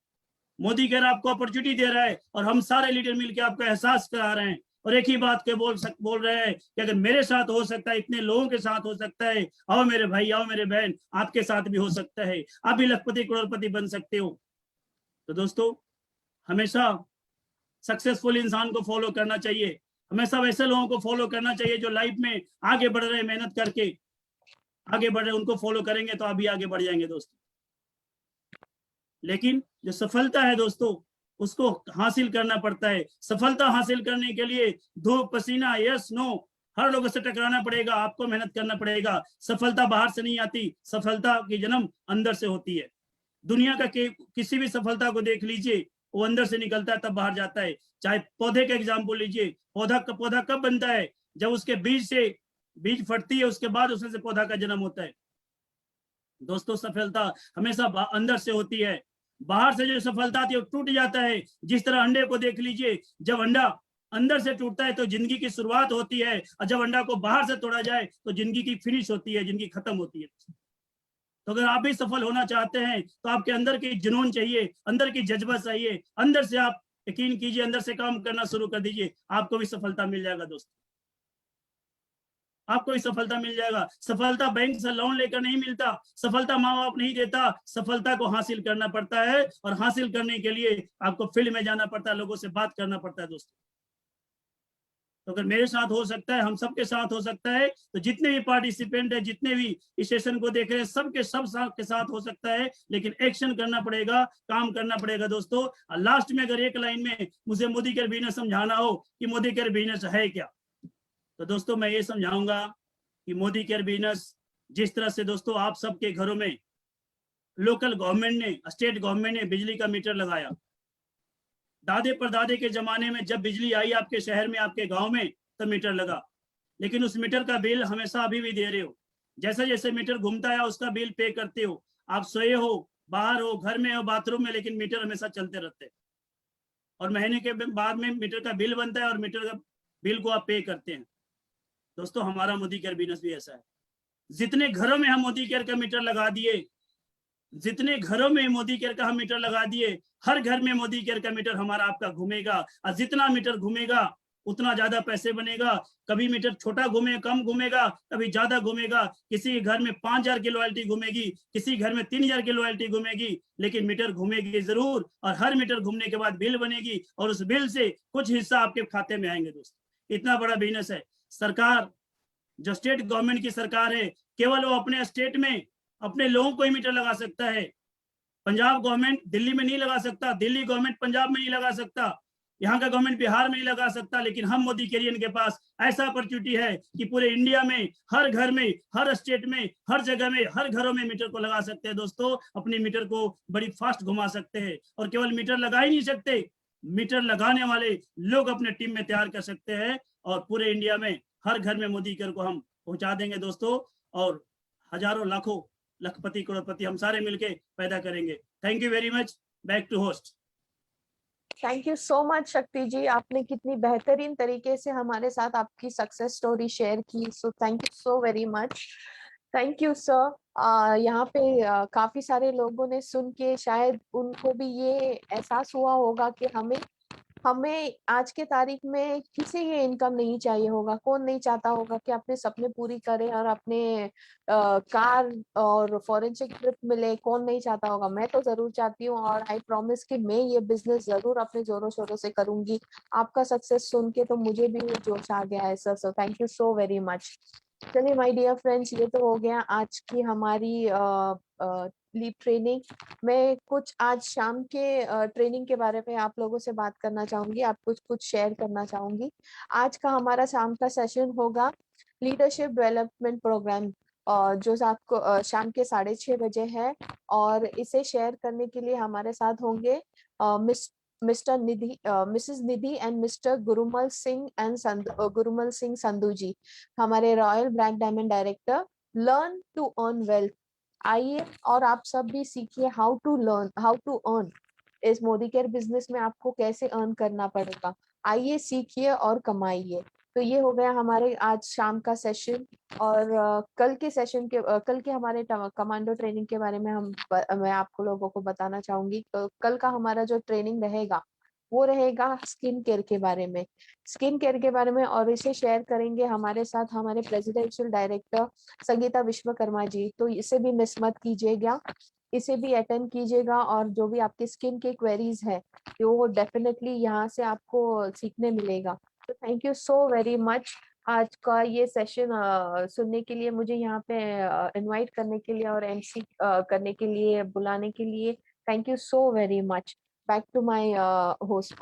मोदी केयर आपको अपॉर्चुनिटी दे रहा है और हम सारे लीडर मिलकर आपको एहसास करा रहे हैं और एक ही बात के बोल रहे हैं कि अगर मेरे साथ हो सकता है, इतने लोगों के साथ हो सकता है, आओ मेरे भाई, आओ मेरे बहन, आपके साथ भी हो सकता है, आप भी लखपति करोड़पति बन सकते हो। तो दोस्तों हमेशा सक्सेसफुल इंसान को फॉलो करना चाहिए, हमेशा वैसे लोगों को फॉलो करना चाहिए जो लाइफ में आगे बढ़ रहे हैं, मेहनत करके आगे बढ़ रहे हैं, उनको फॉलो करेंगे तो आप भी आगे बढ़ जाएंगे दोस्तों। लेकिन जो सफलता है दोस्तों उसको हासिल करना पड़ता है। सफलता हासिल करने के लिए धूप पसीना यस नो हर लोगों से टकराना पड़ेगा, आपको मेहनत करना पड़ेगा। सफलता बाहर से नहीं आती, सफलता की जन्म अंदर से होती है। दुनिया का किसी भी सफलता को देख लीजिए, वो अंदर से निकलता है तब बाहर जाता है। चाहे पौधे का एग्जाम्पल लीजिए, पौधा कब बनता है? जब उसके बीज से बीज फटती है, उसके बाद उसमें से पौधा का जन्म होता है। दोस्तों सफलता हमेशा अंदर से होती है, बाहर से जो सफलता आती है वो टूट जाता है। जिस तरह अंडे को देख लीजिए, जब अंडा अंदर से टूटता है तो जिंदगी की शुरुआत होती है, और जब अंडा को बाहर से तोड़ा जाए तो जिंदगी की फिनिश होती है, जिंदगी खत्म होती है। तो अगर आप भी सफल होना चाहते हैं तो आपके अंदर की जुनून चाहिए, अंदर की जज्बा चाहिए, अंदर से आप यकीन कीजिए, अंदर से काम करना शुरू कर दीजिए, आपको भी सफलता मिल जाएगा दोस्तों, आपको भी सफलता मिल जाएगा। सफलता बैंक से लोन लेकर नहीं मिलता, सफलता माँ बाप नहीं देता, सफलता को हासिल करना पड़ता है, और हासिल करने के लिए आपको फील्ड में जाना पड़ता है, लोगों से बात करना पड़ता है दोस्तों। तो अगर मेरे साथ हो सकता है, हम सबके साथ हो सकता है, तो जितने भी पार्टिसिपेंट है, जितने भी इस सेशन को देख रहे हैं, सबके सब के साथ हो सकता है, लेकिन एक्शन करना पड़ेगा, काम करना पड़ेगा दोस्तों। लास्ट में अगर एक लाइन में मुझे मोदी केयर बिजनेस समझाना हो कि मोदी केयर बिजनेस है क्या, तो दोस्तों मैं ये समझाऊंगा कि मोदी केयर बिजनेस जिस तरह से दोस्तों आप सबके घरों में लोकल गवर्नमेंट ने, स्टेट गवर्नमेंट ने बिजली का मीटर लगाया, दादे परदादे के जमाने में जब बिजली आई आपके शहर में, आपके गांव में, तब मीटर लगा, लेकिन उस मीटर का बिल हमेशा अभी भी दे रहे हो। जैसे जैसे मीटर घूमता है उसका बिल पे करते हो, आप सोए हो, बाहर हो, घर में हो, बाथरूम में, लेकिन मीटर हमेशा चलते रहते हैं, और महीने के बाद में मीटर का बिल बनता है और मीटर का बिल को आप पे करते हैं। दोस्तों हमारा मोदी केयर बिजनेस भी ऐसा है, जितने घरों में हम मोदी केयर का मीटर लगा दिए, जितने घरों में मोदी केयर का हम मीटर लगा दिए, हर घर में मोदी केयर का मीटर हमारा आपका घूमेगा, और जितना मीटर घूमेगा उतना ज्यादा पैसे बनेगा। कभी मीटर छोटा घूमे, कम घूमेगा, कभी ज्यादा घूमेगा, किसी घर में 5,000 की लॉयल्टी घूमेगी, किसी घर में 3,000 की लॉयल्टी घूमेगी, लेकिन मीटर घूमेगी जरूर, और हर मीटर घूमने के बाद बिल बनेगी, और उस बिल से कुछ हिस्सा आपके खाते में आएंगे दोस्तों। इतना बड़ा बिजनेस है। सरकार जो स्टेट गवर्नमेंट की सरकार है, केवल वो अपने स्टेट में अपने लोगों को ही मीटर लगा सकता है। पंजाब गवर्नमेंट दिल्ली में नहीं लगा सकता, दिल्ली गवर्नमेंट पंजाब में नहीं लगा सकता, यहाँ का गवर्नमेंट बिहार में नहीं लगा सकता, लेकिन हम मोदी केयर के पास ऐसा अपॉर्चुनिटी है कि पूरे इंडिया में, हर घर में, हर स्टेट में, हर जगह में, हर घरों में मीटर को लगा सकते हैं दोस्तों। अपने मीटर को बड़ी फास्ट घुमा सकते हैं, और केवल मीटर लगा ही नहीं सकते, मीटर लगाने वाले लोग अपने टीम में तैयार कर सकते हैं, और पूरे इंडिया में हर घर में मोदी केयर को हम पहुंचा देंगे दोस्तों, और हजारों लाखों लखपति करोड़पति हम सारे मिलके पैदा करेंगे। Thank you very much. Back to host. Thank you so much Shakti ji, आपने कितनी बेहतरीन तरीके से हमारे साथ आपकी सक्सेस स्टोरी शेयर की, सो thank you so very much. Thank you sir. यहाँ पे काफी सारे लोगों ने सुन के शायद उनको भी ये एहसास हुआ होगा कि हमें आज के तारीख में किसी ये इनकम नहीं चाहिए होगा। कौन नहीं चाहता होगा कि अपने सपने पूरी करें और अपने कार और फॉरेन से ट्रिप मिले, कौन नहीं चाहता होगा। मैं तो जरूर चाहती हूँ, और आई प्रॉमिस कि मैं ये बिजनेस जरूर अपने जोरों शोरों से करूंगी। आपका सक्सेस सुन के तो मुझे भी जोश आ गया है sir, so thank you so very much. चलिए माय डियर फ्रेंड्स, ये तो हो गया आज की हमारी लीप ट्रेनिंग। मैं कुछ आज शाम के ट्रेनिंग के बारे में आप लोगों से बात करना चाहूंगी, आप कुछ शेयर करना चाहूंगी। आज का हमारा शाम का सेशन होगा लीडरशिप डेवलपमेंट प्रोग्राम, जो शाम के 6:30 बजे है, और इसे शेयर करने के लिए हमारे साथ होंगे Mrs Nidhi and Mr Gurumal Singh Sandhu ji, हमारे royal black diamond director. Learn to earn wealth. आइए और आप सब भी सीखिए हाउ टू अर्न। इस मोदी केयर बिजनेस में आपको कैसे अर्न करना पड़ेगा, आइए सीखिए और कमाइए। तो ये हो गया हमारे आज शाम का सेशन। और कल के सेशन के कल के हमारे कमांडो ट्रेनिंग के बारे में मैं आपको लोगों को बताना चाहूंगी। तो कल का हमारा जो ट्रेनिंग रहेगा वो रहेगा स्किन केयर के बारे में, स्किन केयर के बारे में। और इसे शेयर करेंगे हमारे साथ हमारे प्रेसिडेंशियल डायरेक्टर संगीता विश्वकर्मा जी। तो इसे भी मिस मत कीजिएगा, इसे भी अटेंड कीजिएगा। और जो भी आपकी स्किन के क्वेरीज है तो वो डेफिनेटली यहाँ से आपको सीखने मिलेगा। तो thank you so very much आज का ये सेशन सुनने के लिए, मुझे यहाँ पे इनवाइट करने के लिए और एमसी करने के लिए, बुलाने के लिए। Thank you so very much. Back to my host